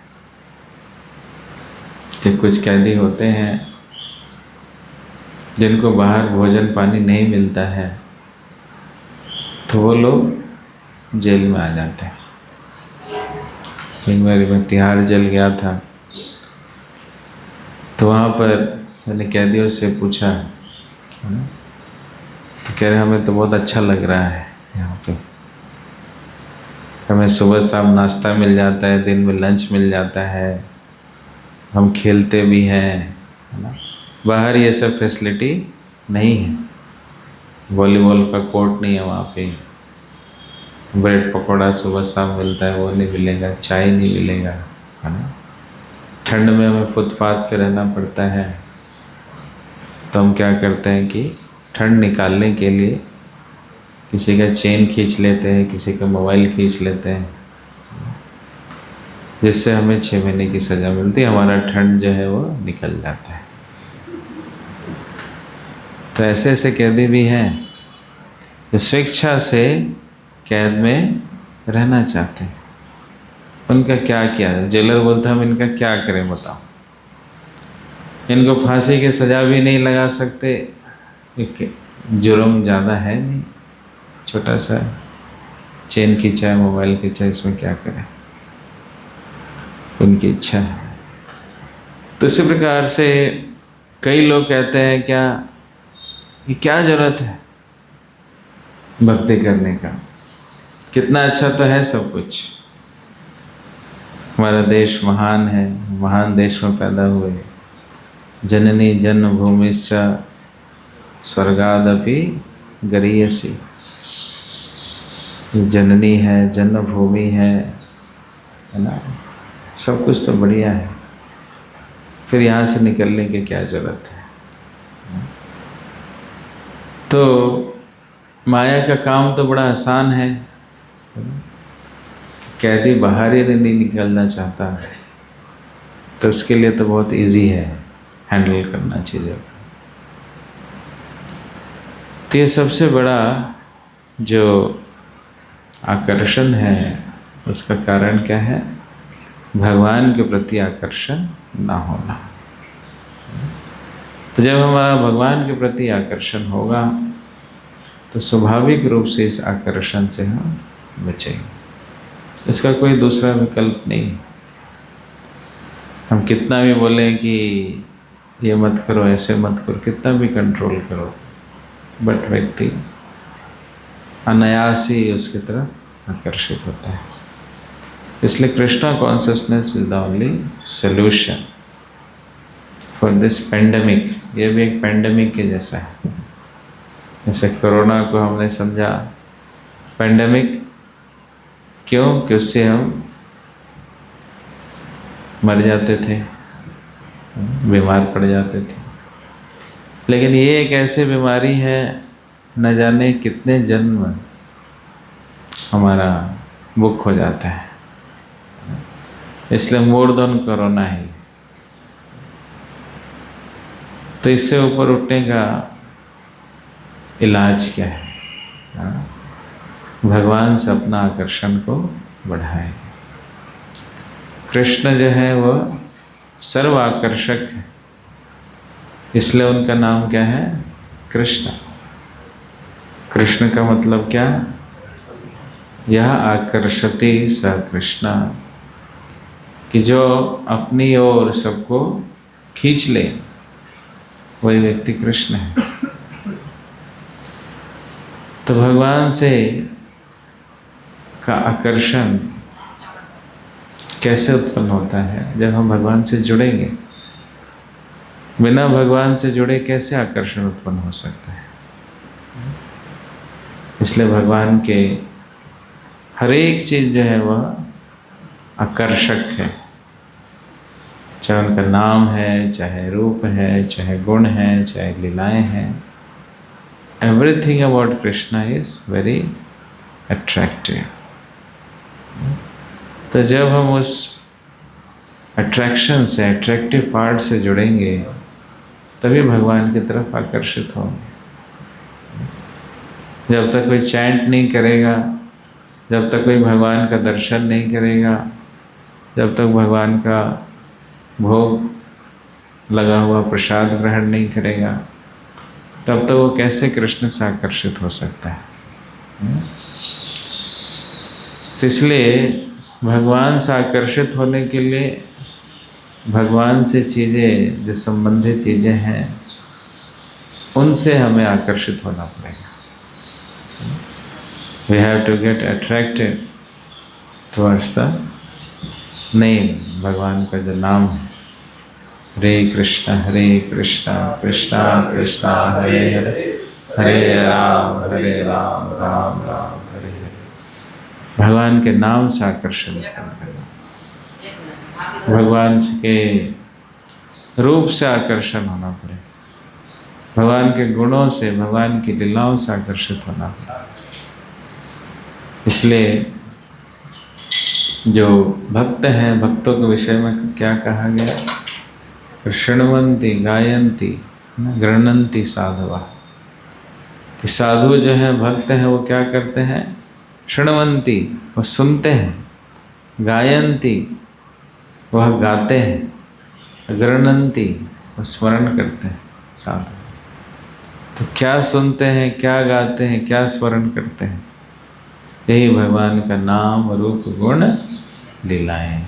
जब कुछ कैदी होते हैं जिनको बाहर भोजन पानी नहीं मिलता है, तो वो लोग जेल में आ जाते हैं। एक बार मैं तिहाड़ जेल गया था, तो वहाँ पर मैंने कैदियों से पूछा, तो कह रहे हमें तो बहुत अच्छा लग रहा है यहाँ पे, हमें सुबह शाम नाश्ता मिल जाता है, दिन में लंच मिल जाता है, हम खेलते भी हैं, है ना। बाहर ये सब फैसिलिटी नहीं है, वॉलीबॉल का कोर्ट नहीं है वहाँ पे, ब्रेड पकौड़ा सुबह शाम मिलता है वो नहीं मिलेगा, चाय नहीं मिलेगा, है ना। ठंड में हमें फुटपाथ पे रहना पड़ता है, तो हम क्या करते हैं कि ठंड निकालने के लिए किसी का चेन खींच लेते हैं, किसी का मोबाइल खींच लेते हैं, जिससे हमें 6 महीने की सज़ा मिलती है, हमारा ठंड जो है वो निकल जाता है। तो ऐसे ऐसे कैदी भी हैं जो स्वेच्छा से कैद में रहना चाहते हैं। उनका क्या किया है? जेलर बोलता है हम इनका क्या करें बताओ, इनको फांसी की सज़ा भी नहीं लगा सकते, जुर्म ज़्यादा है नहीं, छोटा सा चेन खींचा है, मोबाइल खींचा है, इसमें क्या करें, उनकी इच्छा है। तो इसी प्रकार से कई लोग कहते हैं क्या ये क्या ज़रूरत है भक्ति करने का, कितना अच्छा तो है सब कुछ, हमारा देश महान है, महान देश में पैदा हुए, जननी जन्मभूमिश्च स्वर्गादपि गरीयसी, जननी है, जन्मभूमि है ना, सब कुछ तो बढ़िया है, फिर यहाँ से निकलने की क्या ज़रूरत है। तो माया का काम तो बड़ा आसान है, कैदी बाहर ही नहीं निकलना चाहता, तो उसके लिए तो बहुत इजी है हैंडल करना चीज़ों को। तो ये सबसे बड़ा जो आकर्षण है उसका कारण क्या है? भगवान के प्रति आकर्षण ना होना। तो जब हमारा भगवान के प्रति आकर्षण होगा तो स्वाभाविक रूप से इस आकर्षण से हम बचेंगे, इसका कोई दूसरा विकल्प नहीं। हम कितना भी बोलें कि ये मत करो, ऐसे मत करो, कितना भी कंट्रोल करो, बट व्यक्ति अनायास ही उसकी तरफ आकर्षित होता है। इसलिए Krishna consciousness is the only solution for this pandemic. ये भी एक पेंडेमिक के जैसा है, जैसे कोरोना को हमने समझा पेंडेमिक, क्यों कि उससे हम मर जाते थे, बीमार पड़ जाते थे। लेकिन ये एक ऐसी बीमारी है न जाने कितने जन्म हमारा बुक हो जाता है, इसलिए मोर देन कोरोना है। तो इससे ऊपर उठने का इलाज क्या है? भगवान से अपना आकर्षण को बढ़ाए। कृष्ण जो है वो सर्व आकर्षक है, इसलिए उनका नाम क्या है? कृष्ण। कृष्ण का मतलब क्या? यह आकर्षति स कृष्णा, कि जो अपनी ओर सबको खींच ले वही व्यक्ति कृष्ण है। तो भगवान से का आकर्षण कैसे उत्पन्न होता है? जब हम भगवान से जुड़ेंगे। बिना भगवान से जुड़े कैसे आकर्षण उत्पन्न हो सकता है? इसलिए भगवान के हर एक चीज़ जो है वह आकर्षक है, चाहे उनका नाम है, चाहे रूप है, चाहे गुण है, चाहे लीलाएं हैं। Everything about Krishna is very attractive. तो जब हम उस अट्रैक्शन से, अट्रैक्टिव पार्ट से जुड़ेंगे, तभी भगवान की तरफ आकर्षित होंगे। जब तक कोई चैंट नहीं करेगा, जब तक कोई भगवान का दर्शन नहीं करेगा, जब तक भगवान का भोग लगा हुआ प्रसाद ग्रहण नहीं करेगा, तब तक वो कैसे कृष्ण से आकर्षित हो सकता है। तो इसलिए भगवान से आकर्षित होने के लिए भगवान से चीज़ें, जो संबंधित चीज़ें हैं, उनसे हमें आकर्षित होना पड़ेगा। We have to get attracted towards the name, भगवान का जो नाम है, हरे कृष्णा कृष्णा कृष्णा हरे हरे, हरे राम राम राम हरे हरे। भगवान के नाम से आकर्षण करना, भगवान के रूप से आकर्षण होना पड़े, भगवान के गुणों से, भगवान की लीलाओं से आकर्षित होना पड़े। इसलिए जो भक्त हैं, भक्तों के विषय में क्या कहा गया? शृण्वन्ति गायन्ति गृह्णन्ति साधवा। कि साधु जो हैं, भक्त हैं, वो क्या करते हैं? शृण्वन्ति, वो सुनते हैं, गायन्ति, वह गाते हैं, गृह्णन्ति, वो स्मरण करते हैं। साधु तो क्या सुनते हैं, क्या गाते हैं, क्या स्मरण करते हैं? यही भगवान का नाम, रूप, गुण, लीलाएं।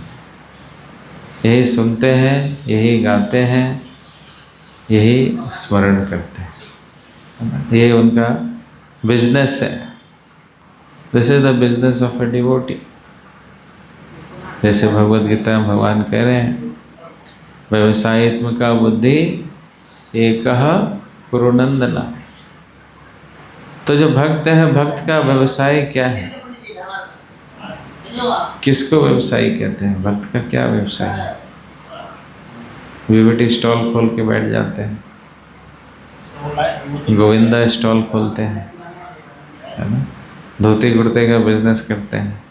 यही सुनते हैं, यही गाते हैं, यही स्मरण करते हैं। ये उनका बिजनेस है। This is the business of a devotee. जैसे भगवद गीता में भगवान कह रहे हैं, व्यवसायित्मका बुद्धि एकः कुरुनंदना। तो जो भक्त है, भक्त का व्यवसाय क्या है? किसको व्यवसायी कहते हैं? भक्त का क्या व्यवसाय है? विभूति स्टॉल खोल के बैठ जाते हैं, गोविंदा स्टॉल खोलते हैं, है ना, धोती कुर्ते का बिजनेस करते हैं।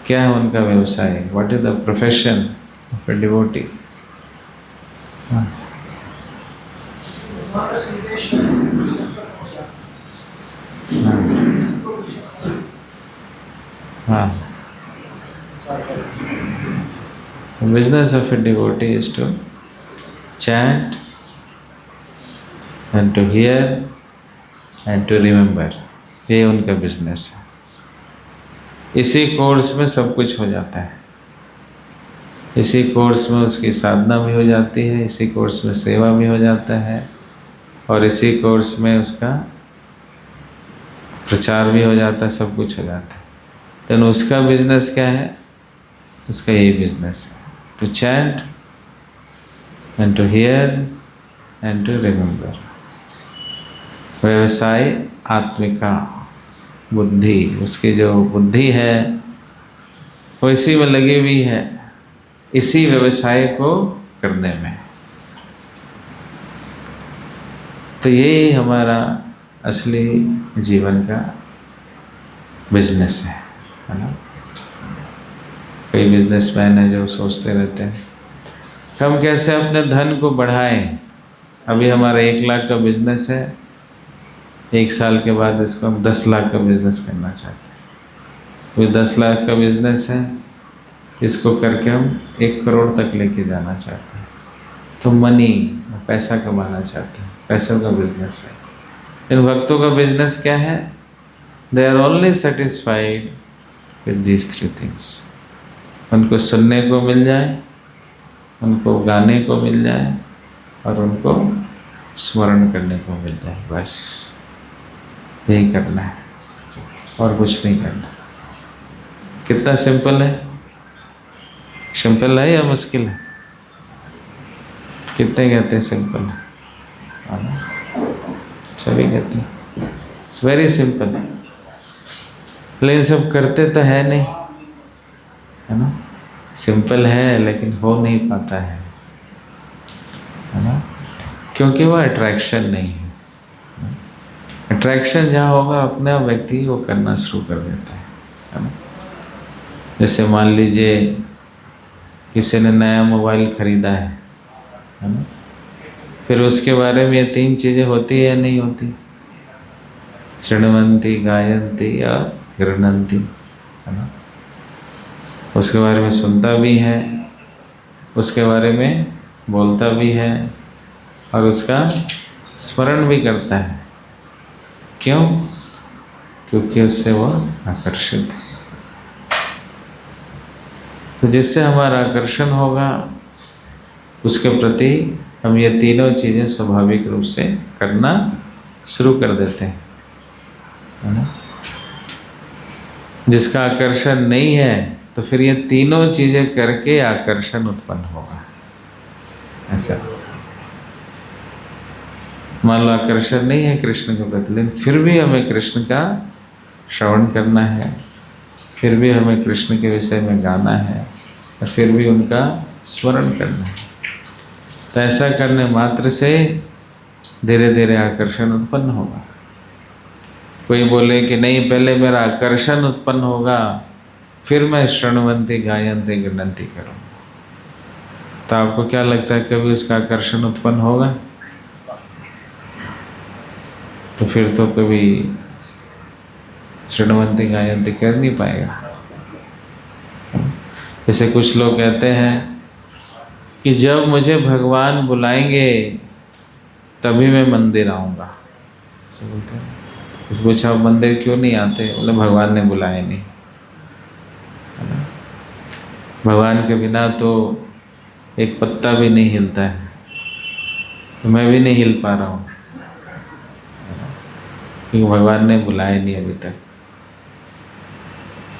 क्या है उनका व्यवसाय? What is the profession of a devotee? हाँ, the business of a devotee is to chant and to hear and to remember. ये उनका बिजनेस है। इसी कोर्स में सब कुछ हो जाता है। इसी कोर्स में उसकी साधना भी हो जाती है, इसी कोर्स में सेवा भी हो जाता है, और इसी कोर्स में उसका प्रचार भी हो जाता है, सब कुछ हो जाता है। लेकिन उसका बिजनेस क्या है? उसका यही बिजनेस है, to chant and to hear and to remember. व्यवसाय आत्मिका बुद्धि, उसकी जो बुद्धि है वो इसी में लगी हुई है, इसी व्यवसाय को करने में। तो यही हमारा असली जीवन का बिजनेस है ना। कई बिजनेसमैन हैं जो सोचते रहते हैं हम कैसे अपने धन को बढ़ाएं। अभी हमारा 1 लाख का बिजनेस है, 1 साल के बाद इसको हम 10 लाख का बिजनेस करना चाहते हैं। वो 10 लाख का बिजनेस है, इसको करके हम 1 करोड़ तक लेके जाना चाहते हैं। तो मनी, पैसा कमाना चाहते हैं, पैसों का बिजनेस है। इन भक्तों का बिजनेस क्या है? They are only satisfied with these 3 things. उनको सुनने को मिल जाए, उनको गाने को मिल जाए, और उनको स्मरण करने को मिल जाए, बस यही करना है और कुछ नहीं करना। कितना सिंपल है? सिंपल है या मुश्किल है? कितने कहते हैं सिंपल है? सभी कहते हैं इट्स वेरी सिंपल। लेकिन सब करते तो है नहीं, है ना। सिंपल है लेकिन हो नहीं पाता है ना, क्योंकि वो अट्रैक्शन नहीं है। अट्रैक्शन जहाँ होगा अपने आप व्यक्ति वो करना शुरू कर देता है ना। जैसे मान लीजिए किसी ने नया मोबाइल खरीदा है ना, फिर उसके बारे में ये 3 चीज़ें होती है या नहीं होती? शृण्वन्ति, गायन्ति और गृह्णन्ति, है ना। उसके बारे में सुनता भी है, उसके बारे में बोलता भी है और उसका स्मरण भी करता है। क्यों? क्योंकि उससे वो आकर्षित है। तो जिससे हमारा आकर्षण होगा उसके प्रति हम ये तीनों चीज़ें स्वाभाविक रूप से करना शुरू कर देते हैं, है ना। जिसका आकर्षण नहीं है तो फिर ये तीनों चीज़ें करके आकर्षण उत्पन्न होगा। ऐसा मान लो आकर्षण नहीं है कृष्ण के प्रति, लेकिन फिर भी हमें कृष्ण का श्रवण करना है, फिर भी हमें कृष्ण के विषय में गाना है और फिर भी उनका स्मरण करना है। तो ऐसा करने मात्र से धीरे धीरे आकर्षण उत्पन्न होगा। कोई बोले कि नहीं पहले मेरा आकर्षण उत्पन्न होगा फिर मैं शृण्वन्ति, गायन्ति, गृह्णन्ति करूँगा, तो आपको क्या लगता है कभी उसका आकर्षण उत्पन्न होगा? तो फिर तो कभी शृण्वन्ति, गायन्ति कर नहीं पाएगा। जैसे कुछ लोग कहते हैं कि जब मुझे भगवान बुलाएंगे तभी मैं मंदिर आऊँगा, ऐसा बोलते हैं। उसको पूछा आप मंदिर क्यों नहीं आते? बोले भगवान ने बुलाया नहीं, है ना। भगवान के बिना तो एक पत्ता भी नहीं हिलता है, तो मैं भी नहीं हिल पा रहा हूँ क्योंकि भगवान ने बुलाया नहीं अभी तक।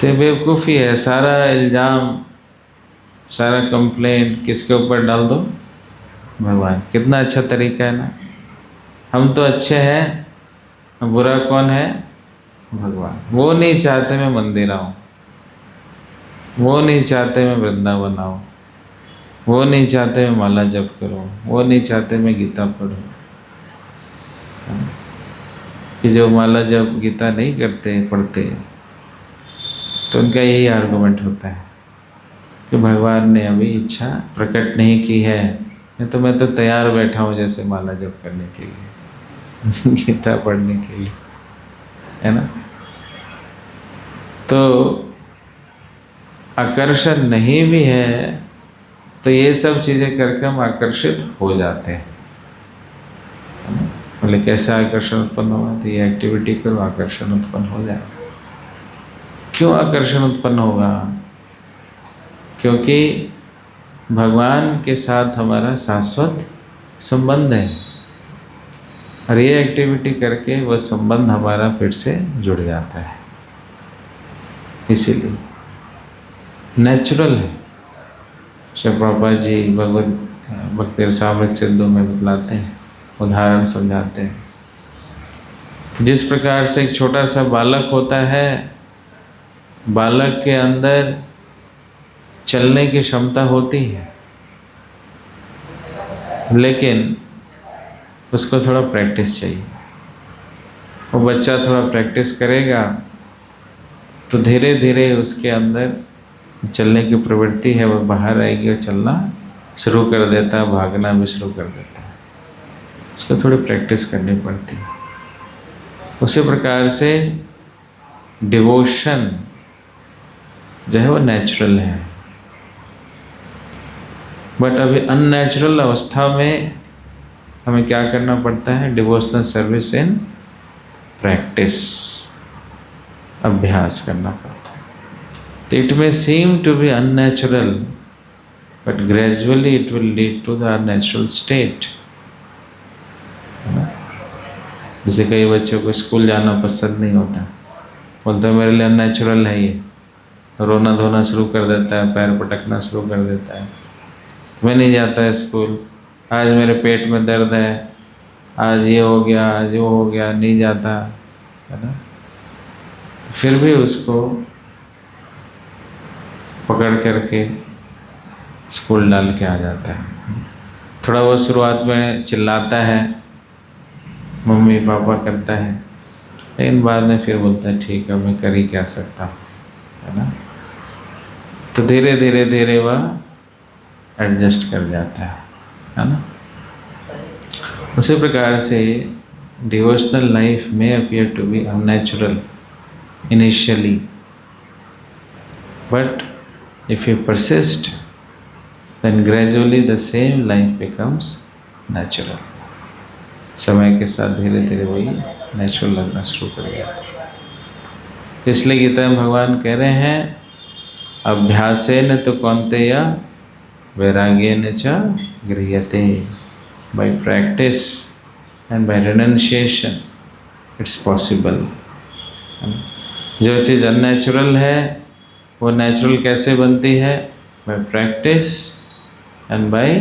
तो बेवकूफ़ी है। सारा इल्ज़ाम, सारा कंप्लेंट किसके ऊपर डाल दो? भगवान। कितना अच्छा तरीका है ना। हम तो अच्छे हैं, बुरा कौन है? भगवान। वो नहीं चाहते मैं मंदिर आऊँ, वो नहीं चाहते मैं वृंदावन आऊँ, वो नहीं चाहते मैं माला जप करूँ, वो नहीं चाहते मैं गीता पढूँ। कि जो माला जप गीता नहीं करते पढ़ते तो उनका यही आर्गुमेंट होता है कि भगवान ने अभी इच्छा प्रकट नहीं की है, नहीं तो मैं तो तैयार बैठा हूँ जैसे माला जप करने के लिए गीता पढ़ने के लिए, है ना। तो आकर्षण नहीं भी है तो ये सब चीज़ें करके हम आकर्षित हो जाते हैं। बोले कैसे आकर्षण उत्पन्न होगा? तो ये एक्टिविटी करो, आकर्षण उत्पन्न हो जाता है। क्यों आकर्षण उत्पन्न होगा? क्योंकि भगवान के साथ हमारा शाश्वत संबंध है और ये एक्टिविटी करके वह संबंध हमारा फिर से जुड़ जाता है। इसीलिए नेचुरल है। श्री प्रभुपाद जी भक्ति रसामृत सिद्धों में बतलाते हैं, उदाहरण समझाते हैं। जिस प्रकार से एक छोटा सा बालक होता है, बालक के अंदर चलने की क्षमता होती है, लेकिन उसको थोड़ा प्रैक्टिस चाहिए। वो बच्चा थोड़ा प्रैक्टिस करेगा तो धीरे धीरे उसके अंदर चलने की प्रवृत्ति है वो बाहर आएगी और चलना शुरू कर देता है, भागना भी शुरू कर देता है। उसको थोड़ी प्रैक्टिस करनी पड़ती है। उसी प्रकार से डिवोशन जो है वो नेचुरल है, बट अभी अननेचुरल अवस्था में हमें क्या करना पड़ता है? डिवोशनल सर्विस इन प्रैक्टिस, अभ्यास करना पड़ता है। तो it may seem to be unnatural but gradually it will lead to the natural state. जैसे कई बच्चों को स्कूल जाना पसंद नहीं होता, बोलता है मेरे लिए अननेचुरल है ये, रोना धोना शुरू कर देता है, पैर पटकना शुरू कर देता है, मैं नहीं जाता है स्कूल, आज मेरे पेट में दर्द है, आज ये हो गया, आज वो हो गया, नहीं जाता। है ना। फिर भी उसको पकड़ करके स्कूल डाल के आ जाता है। थोड़ा वो शुरुआत में चिल्लाता है, मम्मी पापा करता है, लेकिन बाद में फिर बोलता है ठीक है मैं कर ही क्या सकता हूँ, है ना। तो धीरे धीरे धीरे वह एडजस्ट कर जाता है ना। उसी प्रकार से डिवोशनल लाइफ में appear to be unnatural initially, but if you persist, then gradually the same life becomes natural. समय के साथ धीरे धीरे वही नेचुरल लगना शुरू कर जाता है। इसलिए गीता में भगवान कह रहे हैं अभ्यासेन तो कौन्तेय वैराग्येन च गृह्यते। By practice and by renunciation it's possible. जो चीज़ अननेचुरल है वो नेचुरल कैसे बनती है? By practice and by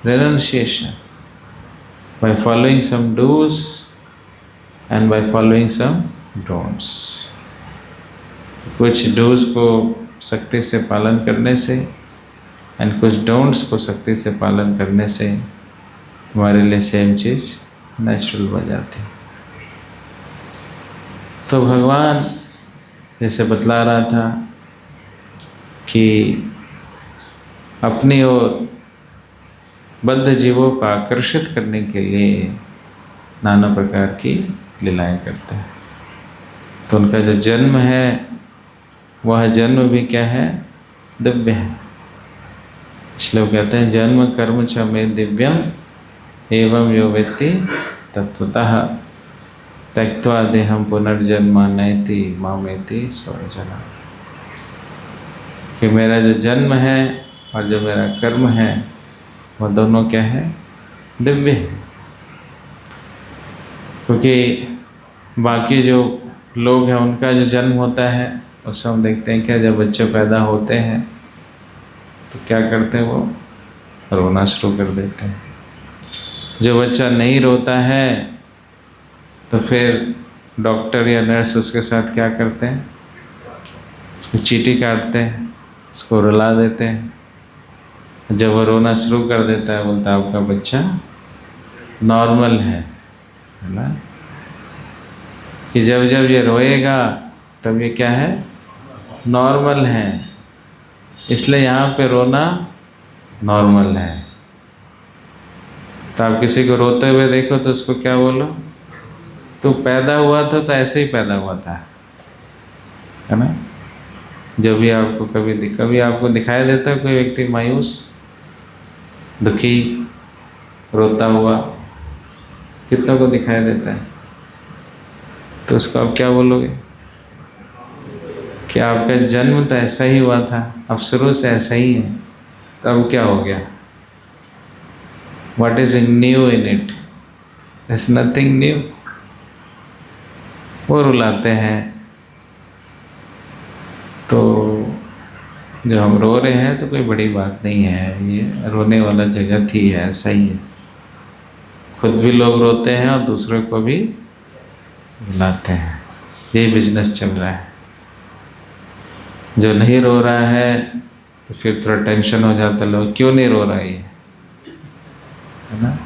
renunciation, by following some dos and by following some don'ts. कुछ डूज को सख्ती से पालन करने से एंड कुछ डोंट्स को सख्ती से पालन करने से हमारे लिए सेम चीज़ नेचुरल बन जाती है। तो भगवान जैसे बतला रहा था कि अपनी ओर बद्ध जीवों को आकर्षित करने के लिए नाना प्रकार की लीलाएं करते हैं। तो उनका जो जन्म है वह जन्म भी क्या है? दिव्य है। इसलिए वो कहते हैं जन्म कर्म च मे दिव्यम एवं यो वेत्ति तत्वतः त्यक्त्वा देहं पुनर्जन्म नैति मामेति स्वर्जना। कि मेरा जो जन्म है और जो मेरा कर्म है वह दोनों क्या है? दिव्य है। क्योंकि बाकी जो लोग हैं उनका जो जन्म होता है उसमें हम देखते हैं क्या, जब बच्चे पैदा होते हैं तो क्या करते हैं, वो रोना शुरू कर देते हैं। जो बच्चा नहीं रोता है तो फिर डॉक्टर या नर्स उसके साथ क्या करते हैं? उसको चींटी काटते हैं, उसको रुला देते हैं। जब वो रोना शुरू कर देता है बोलता है आपका बच्चा नॉर्मल है ना। कि जब जब ये रोएगा तब ये क्या है? नॉर्मल है। इसलिए यहाँ पे रोना नॉर्मल है। तो आप किसी को रोते हुए देखो तो उसको क्या बोलो? तो पैदा हुआ था तो ऐसे ही पैदा हुआ था, है ना। जो भी आपको कभी आपको दिखाई देता है कोई व्यक्ति मायूस, दुखी, रोता हुआ, कितनों को दिखाई देता है? तो उसको आप क्या बोलोगे? कि आपका जन्म तो ऐसा ही हुआ था, अब शुरू से ऐसा ही है, तो अब क्या हो गया? What is new in it? There's nothing new. वो रुलाते हैं तो जो हम रो रहे हैं तो कोई बड़ी बात नहीं है, ये रोने वाला जगत ही है, ऐसा ही है। खुद भी लोग रोते हैं और दूसरों को भी रुलाते हैं, यही बिजनेस चल रहा है। जो नहीं रो रहा है तो फिर थोड़ा टेंशन हो जाता है, लोग क्यों नहीं रो रहा है ना,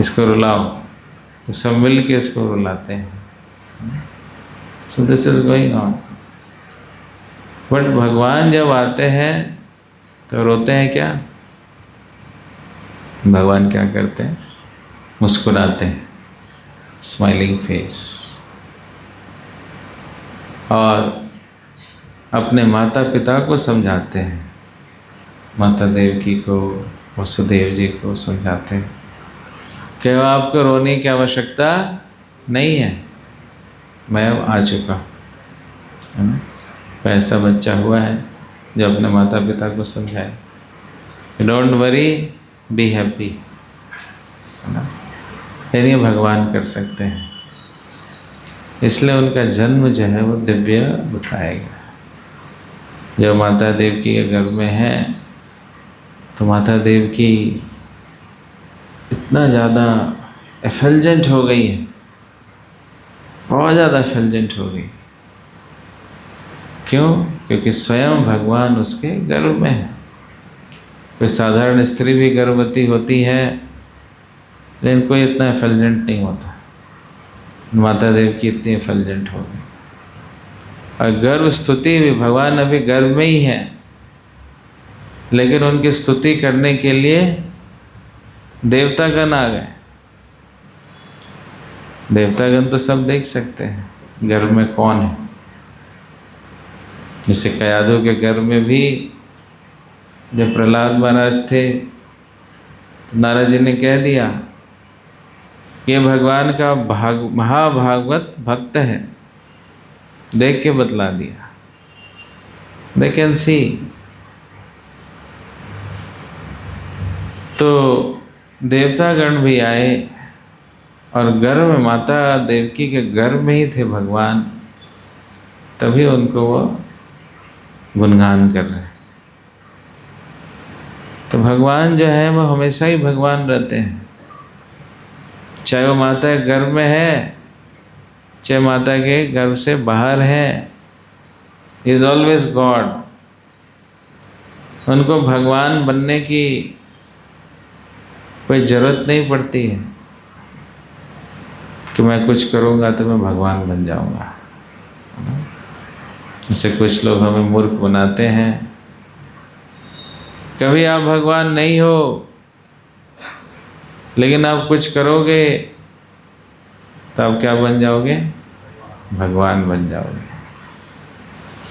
इसको रुलाओ, तो सब मिल के इसको रुलाते हैं। So this is going on. But भगवान जब आते हैं तो रोते हैं क्या? भगवान क्या करते हैं? मुस्कुराते हैं, स्माइलिंग फेस, और अपने माता पिता को समझाते हैं। माता देवकी को, वसुदेव जी को समझाते हैं कि आपको रोने की आवश्यकता नहीं है, मैं आ चुका है ना। ऐसा बच्चा हुआ है जो अपने माता पिता को समझाए, डोंट वरी, बी हैप्पी, है ना। ये भगवान कर सकते हैं। इसलिए उनका जन्म जो है वो दिव्य बताया गया। जो माता देवकी के गर्भ में है तो माता देवकी इतना ज़्यादा एफल्जेंट हो गई है बहुत ज़्यादा एफल्जेंट हो गई। क्यों? क्योंकि स्वयं भगवान उसके गर्भ में है। कोई साधारण स्त्री भी गर्भवती होती है, लेकिन कोई इतना एफल्जेंट नहीं होता। माता देव की इतनी एफल्जेंट हो गई। और गर्भ स्तुति भी, भगवान अभी गर्भ में ही है, लेकिन उनकी स्तुति करने के लिए देवतागण आ गए। देवतागण तो सब देख सकते हैं गर्भ में कौन है। जैसे कयादु के गर्भ में भी जब प्रहलाद महाराज थे, नारद जी ने कह दिया कि ये भगवान का महाभागवत भक्त है, देख के बतला दिया। They can see. तो देवतागण भी आए और गर्भ में, माता देवकी के गर्भ में ही थे भगवान, तभी उनको वो गुणगान कर रहे हैं। तो भगवान जो है वो हमेशा ही भगवान रहते हैं, चाहे वो माता के गर्भ में है, चाहे माता के गर्भ से बाहर है। He is always God. उनको भगवान बनने की कोई ज़रूरत नहीं पड़ती है कि मैं कुछ करूँगा तो मैं भगवान बन जाऊँगा। जैसे कुछ लोग हमें मूर्ख बनाते हैं, कभी आप भगवान नहीं हो, लेकिन आप कुछ करोगे तो आप क्या बन जाओगे? भगवान बन जाओगे।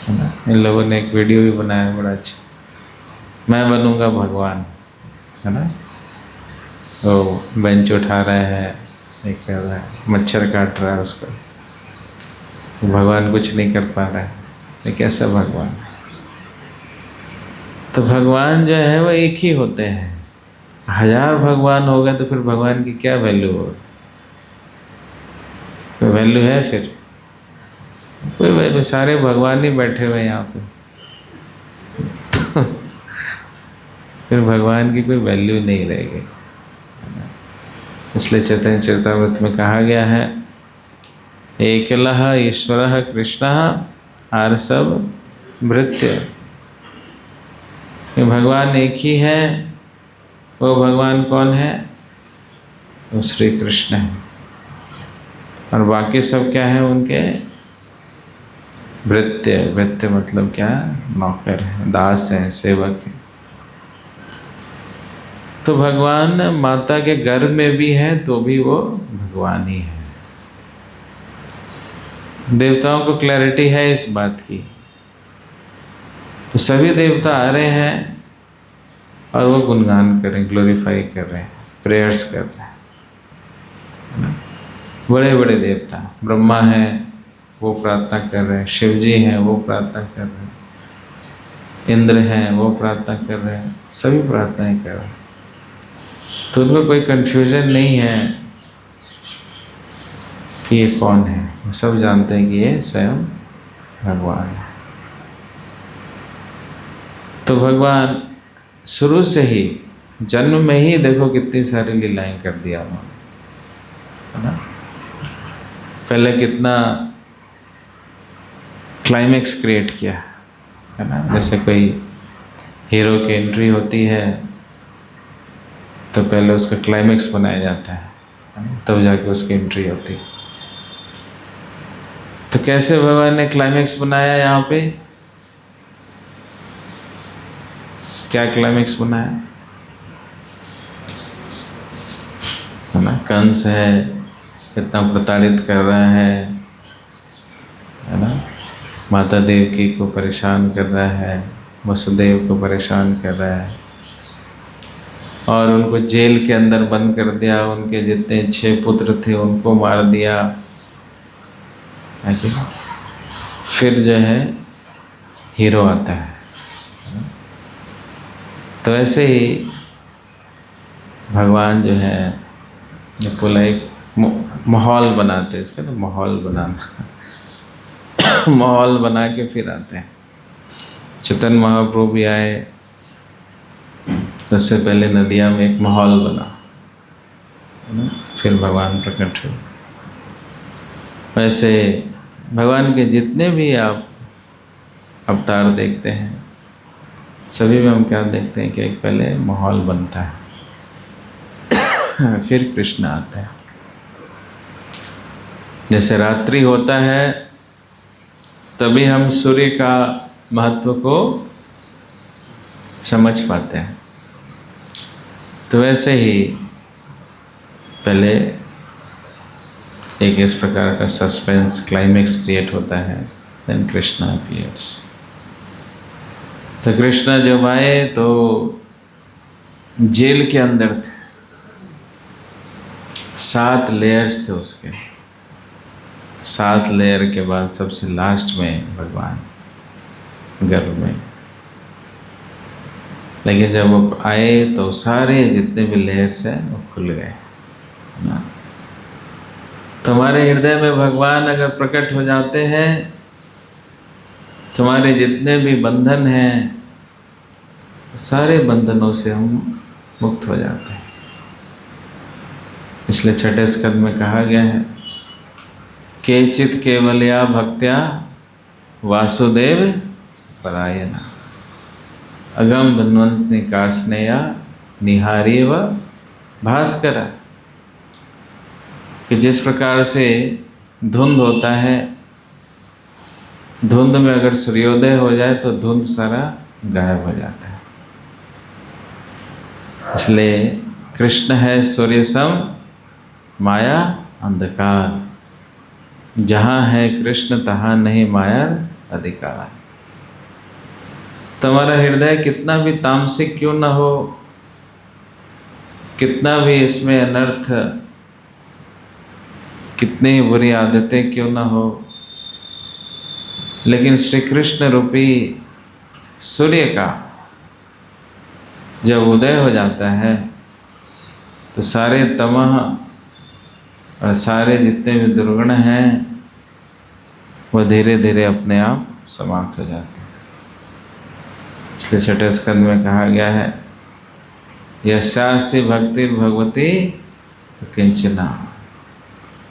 है ना? इन लोगों ने एक वीडियो भी बनाया बड़ा अच्छा, मैं बनूंगा भगवान, है ना। वो बेंच उठा रहे हैं, एक कर रहा है, मच्छर काट रहा है उसको, भगवान कुछ नहीं कर पा रहा है। ये कैसा भगवान? तो भगवान जो है वो एक ही होते हैं। हजार भगवान हो गए तो फिर भगवान की क्या वैल्यू हो? कोई वैल्यू है फिर? कोई वैल्यू, सारे भगवान ही बैठे हुए हैं यहाँ पे, तो फिर भगवान की कोई वैल्यू नहीं रहेगी। इसलिए चैतन्य चरितामृत में कहा गया है, एकलः ईश्वरः कृष्णः आर सब भृत्य। ये भगवान एक ही है। वो भगवान कौन है? वो श्री कृष्ण है। और बाकी सब क्या है? उनके भृत्य। भृत्य मतलब क्या? नौकर है, दास है, सेवक है। तो भगवान माता के गर्भ में भी है तो भी वो भगवान ही है। देवताओं को क्लैरिटी है इस बात की, तो सभी देवता आ रहे हैं और वो गुणगान कर रहे हैं, ग्लोरीफाई कर रहे हैं, प्रेयर्स कर रहे हैं, है ना। बड़े बड़े देवता, ब्रह्मा है वो प्रार्थना कर रहे हैं, शिव जी हैं वो प्रार्थना कर रहे हैं, इंद्र हैं वो प्रार्थना कर रहे हैं, सभी प्रार्थनाएं कर रहे हैं। तो उनको कोई कन्फ्यूजन नहीं है कि ये कौन है। वो सब जानते हैं कि ये स्वयं भगवान है। तो भगवान शुरू से ही, जन्म में ही देखो कितनी सारी लीलाएं कर दिया उन्होंने, है ना। पहले कितना क्लाइमेक्स क्रिएट किया, है ना। जैसे कोई हीरो की एंट्री होती है तो पहले उसका क्लाइमेक्स बनाया जाता है, तब जाके उसकी एंट्री होती है। तो कैसे भगवान ने क्लाइमेक्स बनाया यहाँ पे? क्या क्लाइमेक्स बनाया, है ना। कंस है, कितना प्रताड़ित कर रहा है ना। माता देवकी को परेशान कर रहा है, वसुदेव को परेशान कर रहा है, और उनको जेल के अंदर बंद कर दिया। उनके जितने 6 पुत्र थे उनको मार दिया। फिर जो है हीरो आता है। तो ऐसे ही भगवान जो है ये पूरा एक माहौल बनाते हैं, इसका तो माहौल बनाना माहौल बना के फिर आते हैं। चैतन्य महाप्रभु भी आए, तो उससे पहले नदिया में एक माहौल बना, है ना। फिर भगवान प्रकट हुए। वैसे भगवान के जितने भी आप अवतार देखते हैं, सभी में हम क्या देखते हैं कि एक पहले माहौल बनता है, फिर कृष्ण आता है। जैसे रात्रि होता है तभी हम सूर्य का महत्व को समझ पाते हैं, तो वैसे ही पहले एक इस प्रकार का सस्पेंस क्लाइमेक्स क्रिएट होता है, देन कृष्णा अपीयर्स। तो कृष्णा जब आए तो जेल के अंदर थे, 7 लेयर्स थे उसके, 7 लेयर के बाद सबसे लास्ट में भगवान गर्भ में। लेकिन जब वो आए तो सारे जितने भी लेयर्स हैं वो खुल गए ना। तुम्हारे हृदय में भगवान अगर प्रकट हो जाते हैं, तुम्हारे जितने भी बंधन हैं सारे बंधनों से हम मुक्त हो जाते हैं। इसलिए छठे स्कंद में कहा गया है, केचित केवलया भक्त्या वासुदेव परायणा अगम धन्वंत निकासनेया निहारी व भास्करा। कि जिस प्रकार से धुंध होता है, धुंध में अगर सूर्योदय हो जाए तो धुंध सारा गायब हो जाता है। इसलिए कृष्ण है सूर्य सम, माया अंधकार। जहाँ है कृष्ण तहाँ नहीं माया अधिकार। तुम्हारा हृदय कितना भी तामसिक क्यों न हो, कितना भी इसमें अनर्थ, कितनी बुरी आदतें क्यों न हो, लेकिन श्री कृष्ण रूपी सूर्य का जब उदय हो जाता है तो सारे तमह और सारे जितने भी दुर्गुण हैं वह धीरे धीरे अपने आप समाप्त हो जाते हैं। इसलिए छठे स्कंद में कहा गया है, यस्यास्ति भक्ति भगवती किंचना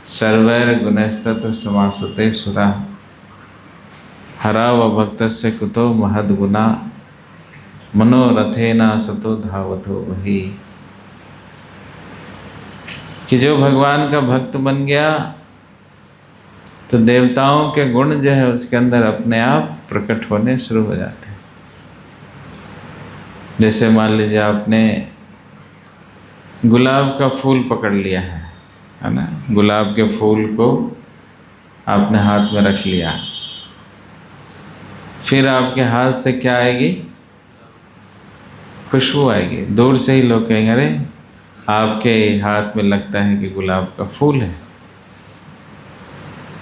सर्वैर गुणस्तत समासते सुरा हरा व भक्तस्य कुतो महद्गुणा मनोरथेना सतो धावतो वही। कि जो भगवान का भक्त बन गया तो देवताओं के गुण जो है उसके अंदर अपने आप प्रकट होने शुरू हो जाते हैं। जैसे मान लीजिए आपने गुलाब का फूल पकड़ लिया है ना, गुलाब के फूल को आपने हाथ में रख लिया, फिर आपके हाथ से क्या आएगी? खुशबू आएगी। दूर से ही लोग कहेंगे अरे आपके हाथ में लगता है कि गुलाब का फूल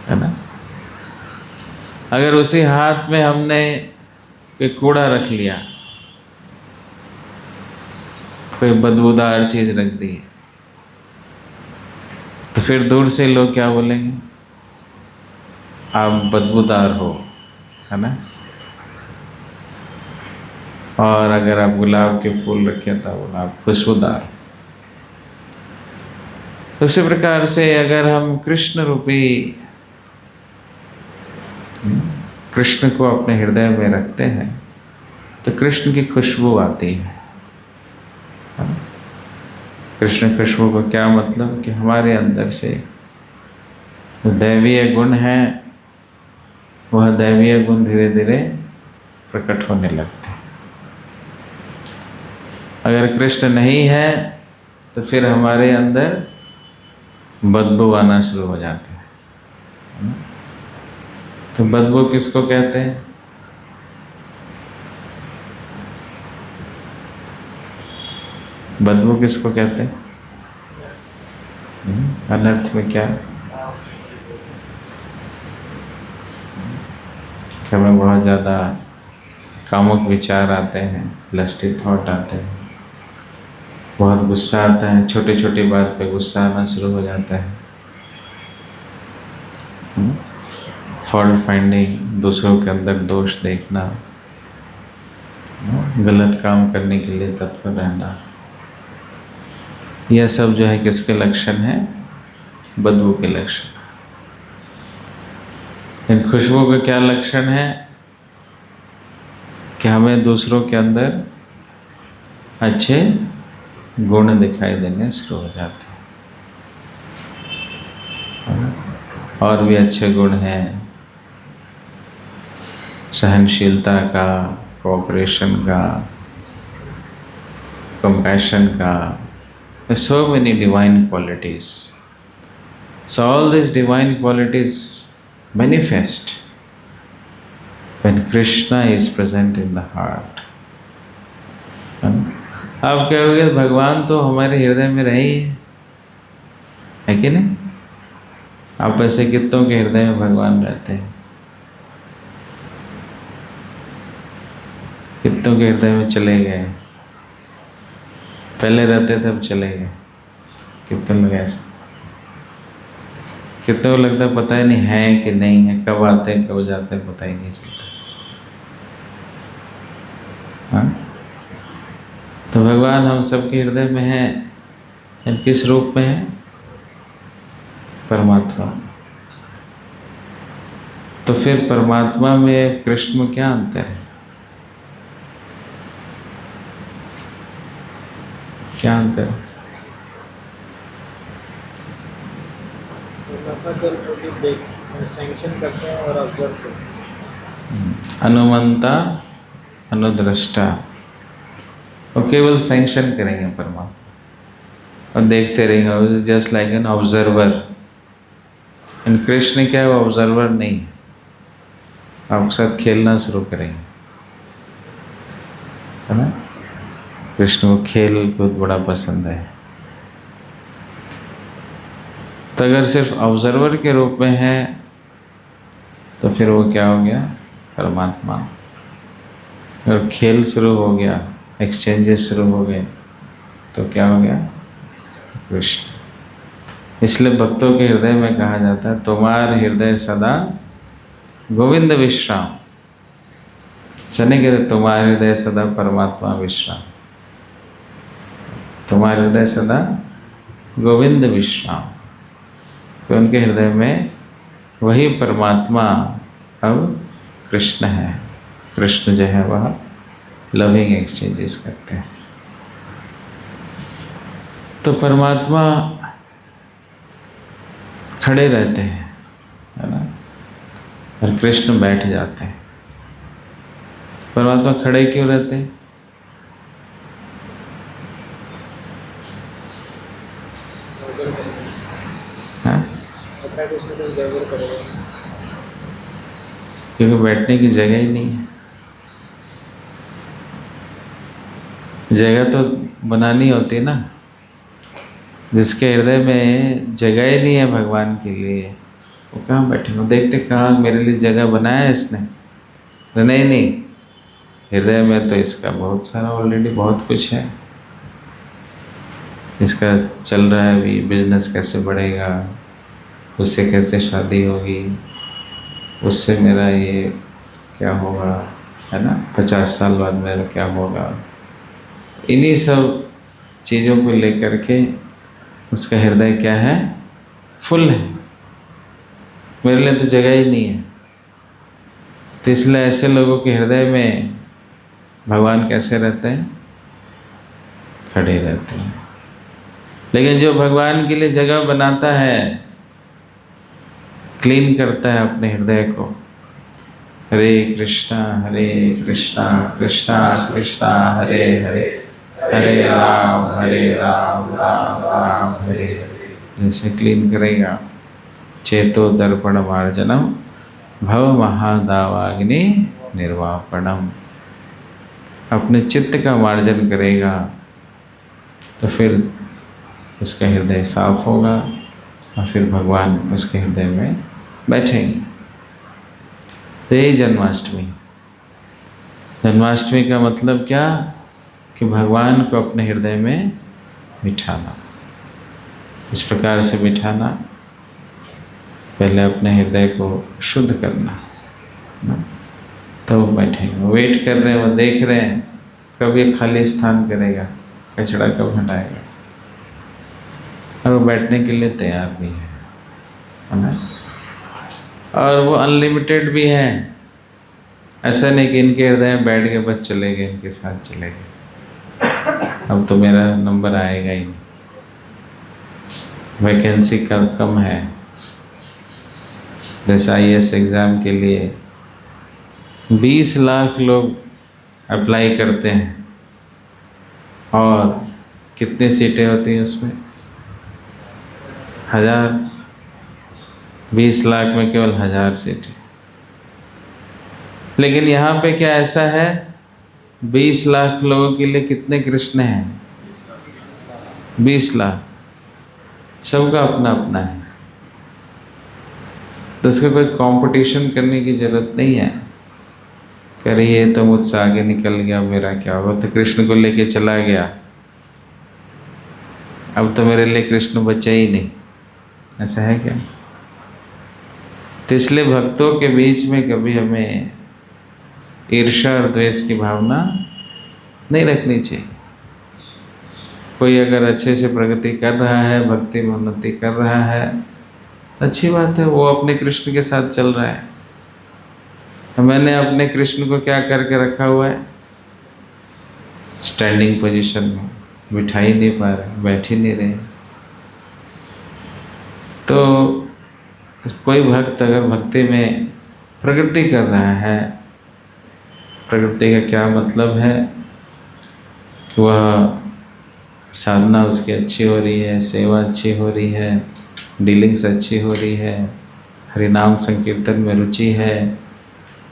है ना। अगर उसी हाथ में हमने कोई कूड़ा रख लिया, कोई बदबूदार चीज़ रख दी, तो फिर दूर से लोग क्या बोलेंगे? आप बदबूदार हो, है ना। और अगर आप गुलाब के फूल रखें तो आप खुशबूदार। उसी प्रकार से अगर हम कृष्ण रूपी कृष्ण को अपने हृदय में रखते हैं तो कृष्ण की खुशबू आती है। कृष्ण खुशबू का क्या मतलब? कि हमारे अंदर से दैवीय गुण है, वह दैवीय गुण धीरे धीरे प्रकट होने लगते हैं। अगर कृष्ण नहीं है तो फिर हमारे अंदर बदबू आना शुरू हो जाती है। तो बदबू किसको कहते हैं? बदबू किसको कहते हैं? अनर्थ में क्या? कि हमें बहुत ज़्यादा कामुक विचार आते हैं, लस्टी थॉट आते हैं, बहुत गुस्सा आता है, छोटी छोटी बात पे गुस्सा आना शुरू हो जाता है। फॉल्ट फाइंडिंग, दूसरों के अंदर दोष देखना, गलत काम करने के लिए तत्पर रहना, यह सब जो है किसके लक्षण हैं? बदबू के लक्षण। इन खुशबू का क्या लक्षण है कि हमें दूसरों के अंदर अच्छे गुण दिखाई देने शुरू हो जाते हैं। और भी अच्छे गुण हैं, सहनशीलता का, कोऑपरेशन का, compassion का, so many divine qualities. So all these divine qualities manifest when Krishna is present in the heart. आप कहोगे भगवान तो हमारे हृदय में रहे ही है कि नहीं? आप ऐसे कितनों के हृदय में भगवान रहते हैं? कितनों के हृदय में चले गए? पहले रहते थे अब चले गए। कितने लोग ऐसे, कितने को लगता है पता ही नहीं है कि नहीं है, कब आते हैं कब जाते हैं पता ही नहीं चलता। हाँ, तो भगवान हम सबके हृदय में है। किस रूप में है? परमात्मा। तो फिर परमात्मा में कृष्ण में क्या अंतर है? क्या अंतर है? सैंक्शन करते हैं और ऑब्जर्व करते हैं। अनुमंता अनुद्रष्टा, और केवल सैंक्शन करेंगे परमात्मा और देखते रहेंगे, just like an observer. And Krishna क्या है? वो ऑब्जर्वर नहीं, आपके साथ खेलना शुरू करेंगे, है ना? कृष्ण को खेल बहुत बड़ा पसंद है। तो अगर सिर्फ ऑब्जर्वर के रूप में है तो फिर वो क्या हो गया? परमात्मा। अगर खेल शुरू हो गया, एक्सचेंजेस शुरू हो गए, तो क्या हो गया? कृष्ण। इसलिए भक्तों के हृदय में कहा जाता है, तुम्हार हृदय सदा गोविंद विश्राम। सने कहते तुम्हारे हृदय सदा परमात्मा विश्राम, तुम्हारे हृदय सदा गोविंद विश्राम। तो उनके हृदय में वही परमात्मा अब कृष्ण है। कृष्ण जो है वह लविंग एक्सचेंजेस करते हैं। तो परमात्मा खड़े रहते हैं, है ना, और कृष्ण बैठ जाते हैं। परमात्मा खड़े क्यों रहते हैं? क्योंकि बैठने की जगह ही नहीं है। जगह तो बनानी होती है ना। जिसके हृदय में जगह ही नहीं है भगवान के लिए, वो कहाँ बैठे? वो देखते कहाँ मेरे लिए जगह बनाया है इसने? नहीं, हृदय में तो इसका बहुत सारा ऑलरेडी बहुत कुछ है। इसका चल रहा है अभी, बिजनेस कैसे बढ़ेगा, उससे कैसे शादी होगी, उससे मेरा ये क्या होगा, है ना, 50 साल बाद मेरा क्या होगा। इन्हीं सब चीज़ों को लेकर के उसका हृदय क्या है? फुल है। मेरे लिए तो जगह ही नहीं है। तो इसलिए ऐसे लोगों के हृदय में भगवान कैसे रहते हैं? खड़े रहते हैं। लेकिन जो भगवान के लिए जगह बनाता है, क्लीन करता है अपने हृदय को, हरे कृष्णा कृष्णा कृष्णा हरे हरे, हरे राम राम राम हरे हरे, जैसे क्लीन करेगा। चेतो दर्पण मार्जनम भव महादावाग्नि निर्वापणम। अपने चित्त का मार्जन करेगा तो फिर उसका हृदय साफ होगा और फिर भगवान उसके हृदय में बैठेंगे। तो यही जन्माष्टमी। जन्माष्टमी का मतलब क्या? कि भगवान को अपने हृदय में बिठाना। इस प्रकार से बिठाना, पहले अपने हृदय को शुद्ध करना, तो वो बैठेंगे। वेट कर रहे हैं, वो देख रहे हैं कब ये खाली स्थान करेगा, कचरा कब हटाएगा, और वो बैठने के लिए तैयार भी है ना। और वो अनलिमिटेड भी हैं। ऐसा नहीं कि इनके हृदय में बैठ के बस चले गए, इनके साथ चले गए, अब तो मेरा नंबर आएगा ही नहीं, वैकेंसी कम है। जैसे IAS एग्ज़ाम के लिए 20 लाख लोग अप्लाई करते हैं और कितनी सीटें होती हैं उसमें? 1000। 20 लाख में केवल 1000 सीटें। लेकिन यहाँ पे क्या ऐसा है, 20 लाख लोगों के लिए कितने कृष्ण हैं? 20 लाख, सबका अपना अपना है। तो उसका कोई कंपटीशन करने की ज़रूरत नहीं है। कह रही है तो मुझसे आगे निकल गया, मेरा क्या होगा? तो कृष्ण को लेके चला गया, अब तो मेरे लिए कृष्ण बचा ही नहीं, ऐसा है क्या? तो इसलिए भक्तों के बीच में कभी हमें ईर्ष्या और द्वेष की भावना नहीं रखनी चाहिए। कोई अगर अच्छे से प्रगति कर रहा है, भक्ति में उन्नति कर रहा है, तो अच्छी बात है, वो अपने कृष्ण के साथ चल रहा है। मैंने अपने कृष्ण को क्या करके रखा हुआ है? स्टैंडिंग पोजीशन में, बिठा ही नहीं पा रहे, बैठ ही नहीं रहे। तो कोई भक्त अगर भक्ति में प्रगति कर रहा है, प्रगति का क्या मतलब है कि वह साधना उसकी अच्छी हो रही है, सेवा अच्छी हो रही है, डीलिंग्स अच्छी हो रही है, हरिनाम संकीर्तन में रुचि है,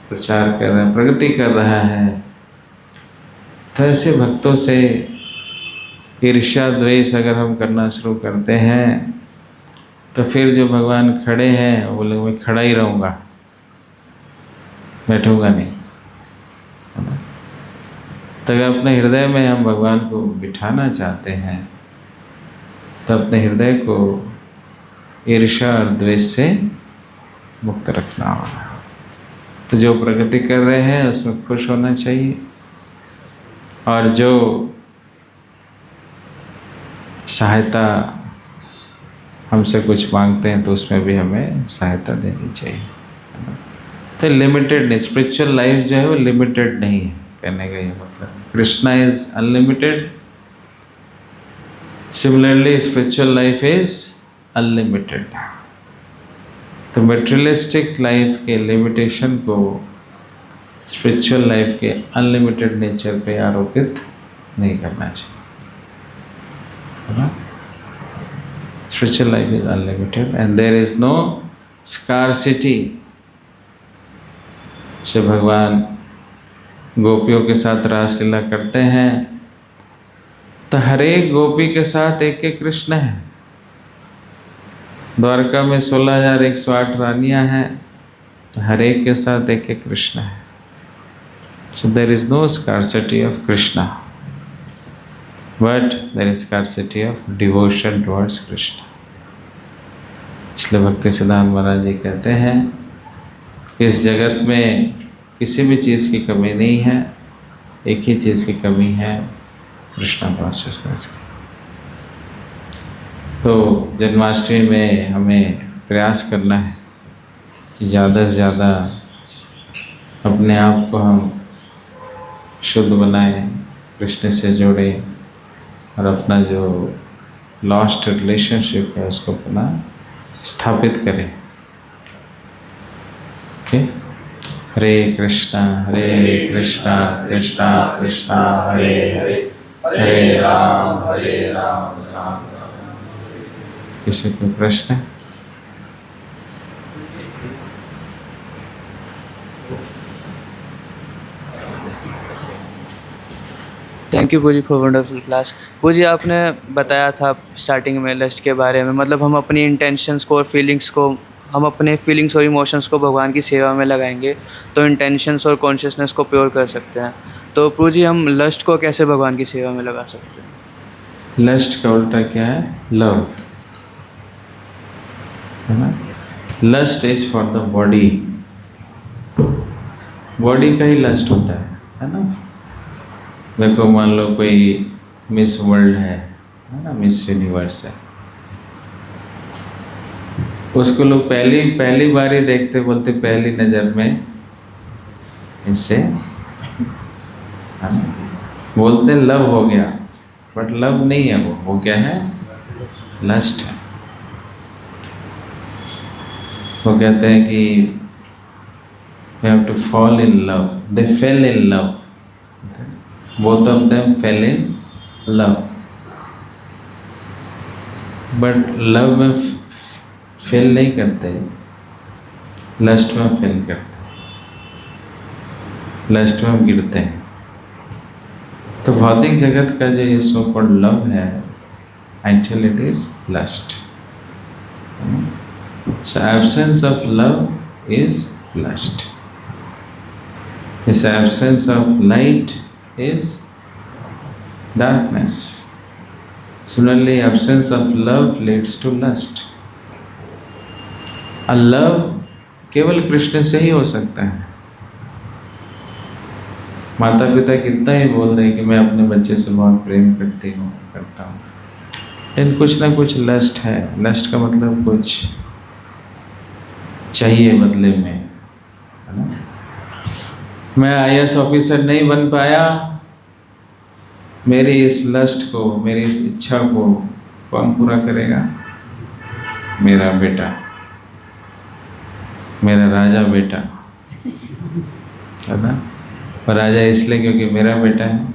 प्रचार कर रहा है, प्रगति कर रहा है। तो ऐसे भक्तों से ईर्ष्या द्वेष अगर हम करना शुरू करते हैं तो फिर जो भगवान खड़े हैं वो बोले मैं खड़ा ही रहूँगा, बैठूँगा नहीं, है ना? तो अगर अपने हृदय में हम भगवान को बिठाना चाहते हैं तो अपने हृदय को ईर्ष्या और द्वेष से मुक्त रखना होगा। तो जो प्रगति कर रहे हैं उसमें खुश होना चाहिए, और जो सहायता हमसे कुछ मांगते हैं तो उसमें भी हमें सहायता देनी चाहिए। तो लिमिटेड नहीं, स्पिरिचुअल लाइफ जो है वो लिमिटेड नहीं है, कहने का ये मतलब। Krishna is unlimited, similarly spiritual life is unlimited. तो मेटेरियलिस्टिक लाइफ के लिमिटेशन को स्पिरिचुअल लाइफ के अनलिमिटेड नेचर पे आरोपित नहीं करना चाहिए, है ना? Spiritual life is unlimited and there is no scarcity। से भगवान गोपियों के साथ रासलीला करते हैं तो हर एक गोपी के साथ एक एक कृष्ण है। द्वारका में 16,108 रानियां हैं, तो हर एक के साथ एक एक कृष्ण है। So there is no scarcity of Krishna, but there is scarcity of devotion towards Krishna। इसलिए भक्ति सिद्धांत महाराज जी कहते हैं इस जगत में किसी भी चीज़ की कमी नहीं है, एक ही चीज़ की कमी है, कृष्णा कॉन्शियसनेस की। तो जन्माष्टमी में हमें प्रयास करना है कि ज़्यादा से ज़्यादा अपने आप को हम शुद्ध बनाएं, कृष्ण से जोड़ें और अपना जो लॉस्ट रिलेशनशिप है उसको अपना स्थापित करें। ओके, हरे कृष्णा कृष्णा कृष्णा हरे हरे, हरे राम राम राम। किसी को प्रश्न? थैंक यू पूजी फॉर वंडरफुल क्लास। पूजी आपने बताया था स्टार्टिंग में लस्ट के बारे में, मतलब हम अपनी इंटेंशंस को और फीलिंग्स को, हम अपने फीलिंग्स और इमोशंस को भगवान की सेवा में लगाएंगे तो इंटेंशंस और कॉन्शियसनेस को प्योर कर सकते हैं। तो पूजी हम लस्ट को कैसे भगवान की सेवा में लगा सकते हैं? लस्ट का उल्टा क्या है? लव, है ना? Lust is for the body, body का ही लस्ट होता है ना? देखो मान लो कोई मिस वर्ल्ड है ना, मिस यूनिवर्स है, उसको लोग पहली बार ही देखते, बोलते पहली नज़र में इससे बोलते लव हो गया, बट लव नहीं है, वो क्या है? लस्ट है। वो कहते हैं कि you have to fall in love. They fell in love. Both of them fell in love. But love में फेल नहीं करते, लस्ट में फेल करते, लस्ट में गिरते हैं। तो भौतिक जगत का जो ये सो कॉल्ड लव है, actually it is lust. So absence of love is lust. This absence of light is darkness. Similarly, absence of love leads to lust. और love केवल कृष्ण से ही हो सकता है। माता पिता कितना ही बोल दें कि मैं अपने बच्चे से बहुत प्रेम करता हूँ, लेकिन कुछ ना कुछ लस्ट है। लस्ट का मतलब कुछ चाहिए बदले में, है ना? मैं IAS ऑफिसर नहीं बन पाया, मेरी इस लस्ट को, मेरी इस इच्छा को कौन पूरा करेगा? मेरा बेटा, मेरा राजा बेटा, है ना? और राजा इसलिए क्योंकि मेरा बेटा है,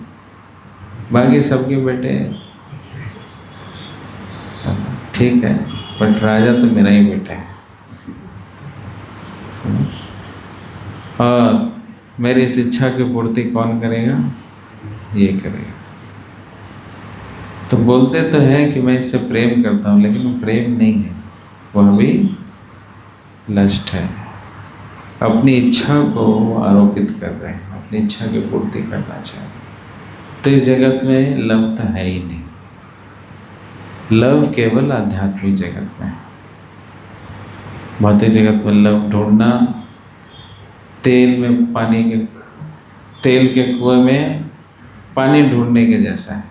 बाकी सबके बेटे ठीक है, बट राजा तो मेरा ही बेटा है। और मेरी इस इच्छा की पूर्ति कौन करेगा? ये करेगा। तो बोलते तो हैं कि मैं इससे प्रेम करता हूँ, लेकिन वो प्रेम नहीं है, वह भी लस्ट है। अपनी इच्छा को आरोपित कर रहे हैं, अपनी इच्छा की पूर्ति करना चाहें। तो इस जगत में लव तो है ही नहीं। लव केवल आध्यात्मिक जगत में है। भौतिक जगत में लव ढूंढना तेल के कुएं में पानी ढूंढने के जैसा है।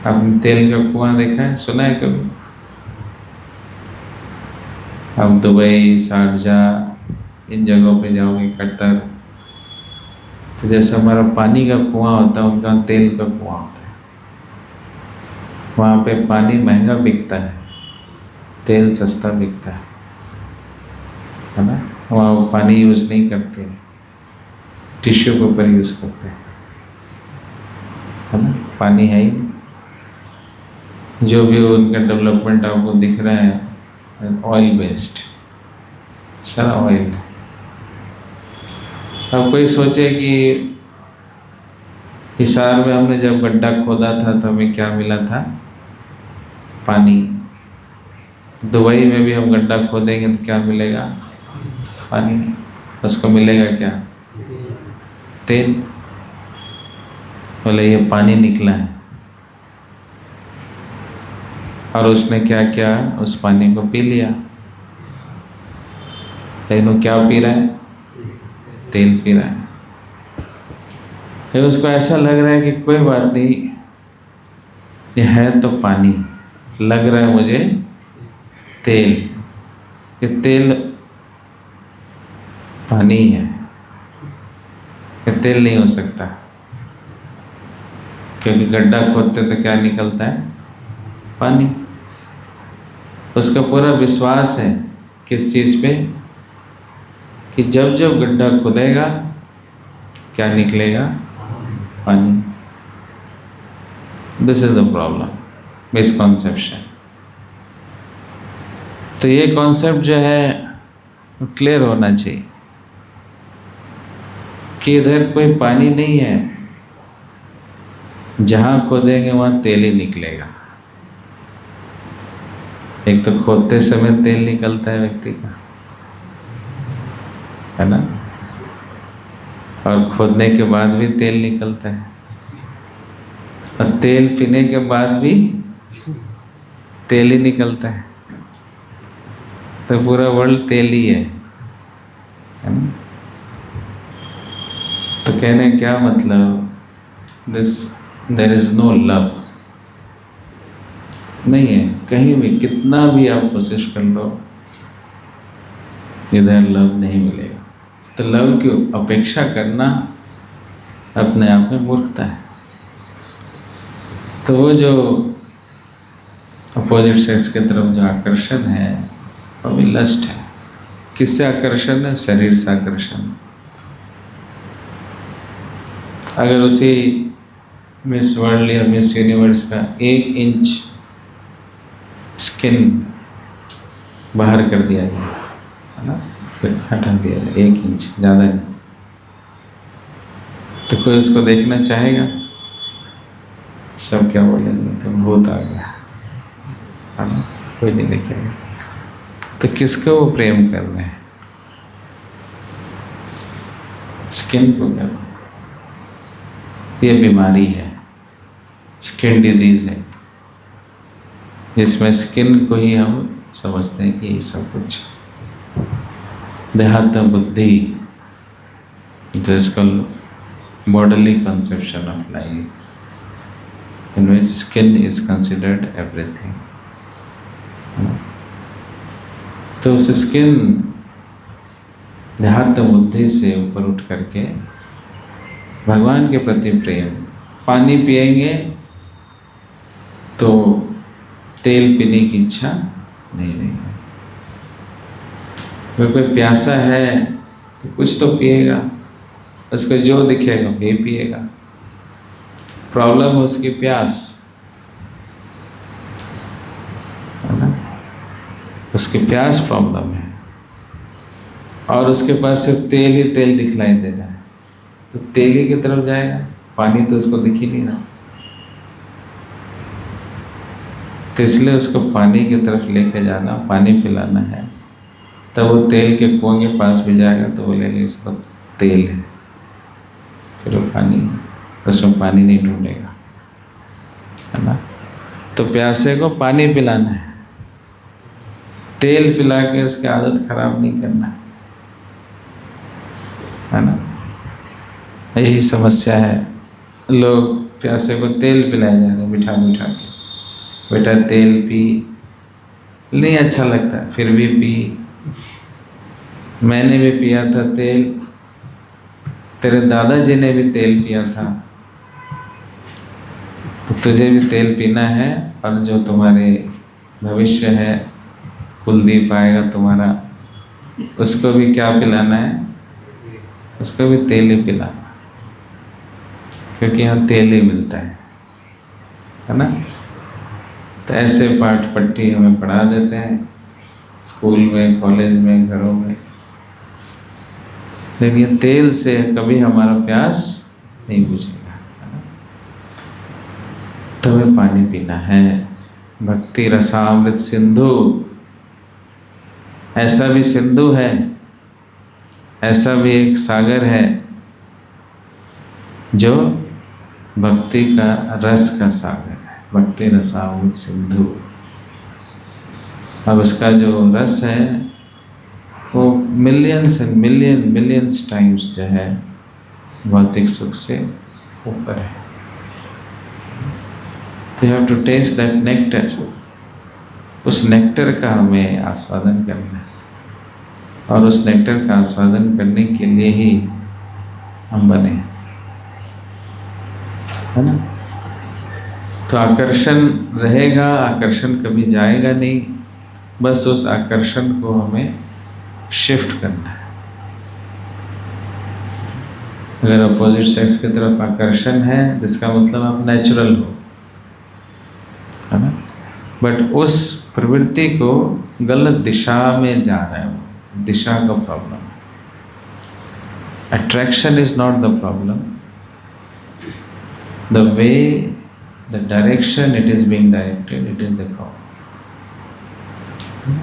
आपने तेल का कुआं देखा है, सुना है कभी? आप दुबई, शारजाह इन जगहों पे जाओगे, कतर, तो जैसे हमारा पानी का कुआं होता है, उनका तेल का कुआं होता है। वहाँ पे पानी महंगा बिकता है, तेल सस्ता बिकता है ना? वहाँ वो पानी यूज़ नहीं करते, टिश्यू पेपर यूज़ करते हैं, है ना? पानी है ही नहीं। जो भी उनका डेवलपमेंट आपको दिख रहा है ऑयल बेस्ड, सारा ऑयल है। अब कोई सोचे कि हिसार में हमने जब गड्ढा खोदा था तो हमें क्या मिला था? पानी। दुबई में भी हम गड्ढा खोदेंगे तो क्या मिलेगा? पानी। उसको मिलेगा क्या? तेल। बोले ये पानी निकला है, और उसने क्या किया? उस पानी को पी लिया। लेकिन वो क्या पी रहा है? तेल पी रहा है। फिर उसको ऐसा लग रहा है कि कोई बात नहीं, ये है तो पानी, लग रहा है मुझे तेल। ये तेल पानी है, ये तेल नहीं हो सकता, क्योंकि गड्ढा खोदते तो क्या निकलता है? पानी। उसका पूरा विश्वास है किस चीज़ पे? कि जब जब गड्ढा खोदेगा क्या निकलेगा? पानी। This is the problem, misconception. तो ये कॉन्सेप्ट जो है क्लियर होना चाहिए कि इधर कोई पानी नहीं है, जहाँ खोदेंगे वहाँ तेल ही निकलेगा। एक तो खोदते समय तेल निकलता है व्यक्ति का, है ना? और खोदने के बाद भी तेल निकलता है, और तेल पीने के बाद भी तेल ही निकलता है। तो पूरा वर्ल्ड तेल ही है ना? तो कहने क्या मतलब? There is no love. नहीं है। कहीं भी कितना भी आप कोशिश कर लो, इधर लव नहीं मिलेगा। तो लव की अपेक्षा करना अपने आप में मूर्खता है। तो वो जो अपोजिट सेक्स की तरफ जो आकर्षण है वो भी लस्ट है। किससे आकर्षण है? शरीर से आकर्षण। अगर उसी मिस वर्ल्ड या मिस यूनिवर्स का 1 इंच स्किन बाहर कर दिया जाए, है ना, उसको हटा दिया जाए 1 इंच, ज़्यादा नहीं, तो कोई उसको देखना चाहेगा? सब क्या बोलेंगे? तो भूत आ गया, है ना, कोई नहीं देखेगा। तो किसको वो प्रेम कर रहे हैं? स्किन को कर रहे हैं। ये बीमारी है, स्किन डिजीज है, जिसमें स्किन को ही हम समझते हैं कि ये सब कुछ। देहात्म बुद्धि, जिसको bodily conception of life, in which skin is considered everything. तो उस स्किन देहात्म बुद्धि से ऊपर उठ करके भगवान के प्रति प्रेम। पानी पिएंगे तो तेल पीने की इच्छा नहीं रहेगी। अगर कोई प्यासा है तो कुछ तो पिएगा, उसको जो दिखेगा वही पिएगा। प्रॉब्लम है उसकी प्यास, है ना, उसकी प्यास प्रॉब्लम है, और उसके पास सिर्फ तेल ही तेल दिखलाई दे रहा है, तो तेल ही की तरफ जाएगा, पानी तो उसको दिख ही नहीं रहा। तो इसलिए उसको पानी की तरफ लेके जाना, पानी पिलाना है। तब वो तेल के कुएं के पास भी जाएगा तो बोलेगा ये सब तेल है, फिर वो पानी, उसमें पानी नहीं ढूंढेगा, है ना। तो प्यासे को पानी पिलाना है, तेल पिला के उसकी आदत खराब नहीं करना है ना। यही समस्या है, लोग प्यासे को तेल पिलाए जा रहे हैं बिठा बिठा के। बेटा तेल पी, नहीं अच्छा लगता फिर भी पी। मैंने भी पिया था तेल, तेरे दादाजी ने भी तेल पिया था, तो तुझे भी तेल पीना है। और जो तुम्हारे भविष्य है, कुलदीप आएगा तुम्हारा, उसको भी क्या पिलाना है? उसको भी तेल ही पिलाना, क्योंकि यहाँ तेल ही मिलता है ना। तो ऐसे पाठ पट्टी हमें पढ़ा देते हैं स्कूल में, कॉलेज में, घरों में, लेकिन ये तेल से कभी हमारा प्यास नहीं बुझेगा, है ना। तो हमें पानी पीना है। भक्ति रसामृत सिंधु, ऐसा भी सिंधु है, ऐसा भी एक सागर है जो भक्ति का रस का सागर है। भक्ति रसामृत सिंधु। अब उसका जो रस है वो मिलियंस एंड मिलियंस टाइम्स जो है भौतिक सुख से ऊपर है। तो you have to taste that nectar. उस नेक्टर का हमें आस्वादन करना है, और उस नेक्टर का आस्वादन करने के लिए ही हम बने, है ना। तो आकर्षण रहेगा, आकर्षण कभी जाएगा नहीं, बस उस आकर्षण को हमें शिफ्ट करना है। अगर अपोजिट सेक्स की तरफ आकर्षण है, जिसका मतलब आप नेचुरल हो, है ना, बट उस प्रवृत्ति को गलत दिशा में जा रहे हो, दिशा का प्रॉब्लम है। Attraction is not the problem, the way, the direction it is being directed, it is the problem.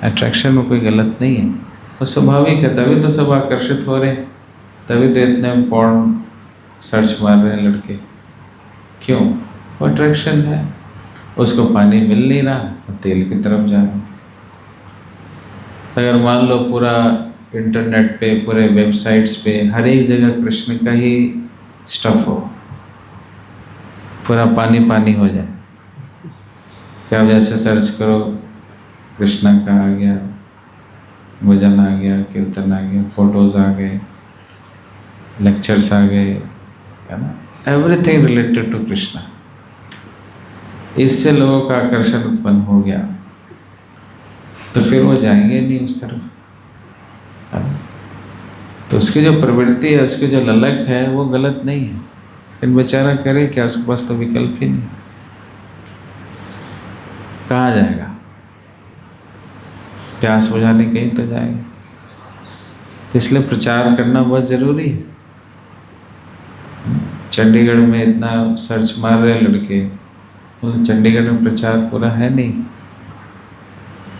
Attraction में कोई गलत नहीं है, वो स्वाभाविक है, तभी तो सब आकर्षित हो रहे हैं, तभी तो इतने पॉर्न सर्च मार रहे हैं लड़के। क्यों? वो अट्रैक्शन है, उसको पानी मिल नहीं रहा, वो तेल की तरफ जा रहा है। अगर मान लो पूरा इंटरनेट पे, पूरे वेबसाइट्स पे, हर एक जगह कृष्ण का ही स्टफ हो, पूरा पानी पानी हो जाए, क्या जैसे सर्च करो कृष्णा का आ गया, भजन आ गया, कीर्तन आ गया, फोटोज आ गए, लेक्चर्स आ गए, है ना, एवरीथिंग रिलेटेड टू कृष्णा। इससे लोगों का आकर्षण उत्पन्न हो गया तो फिर वो जाएंगे नहीं उस तरफ, है ना? तो उसकी जो प्रवृत्ति है, उसकी जो ललक है, वो गलत नहीं है, लेकिन बेचारा करे क्या, उसके पास तो विकल्प ही नहीं, कहाँ जाएगा? प्यास बुझाने कहीं तो जाएगा। तो इसलिए प्रचार करना बहुत ज़रूरी है। चंडीगढ़ में इतना सर्च मार रहे लड़के, मतलब चंडीगढ़ में प्रचार पूरा है नहीं।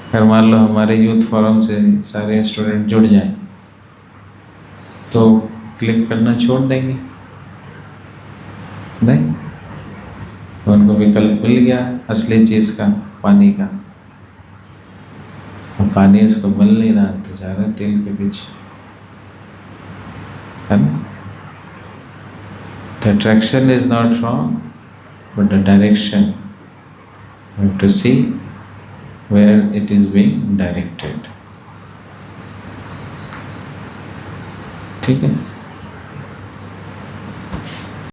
अगर मान लो हमारे यूथ फोरम से सारे स्टूडेंट जुड़ जाएं तो क्लिक करना छोड़ देंगे नहीं, तो उनको विकल्प मिल गया असली चीज़ का, पानी का, और पानी उसको मिल नहीं रहा तो जा रहा है तेल के पीछे, है ना। The attraction is not wrong, but the direction, you have to see where it is being directed. ठीक है।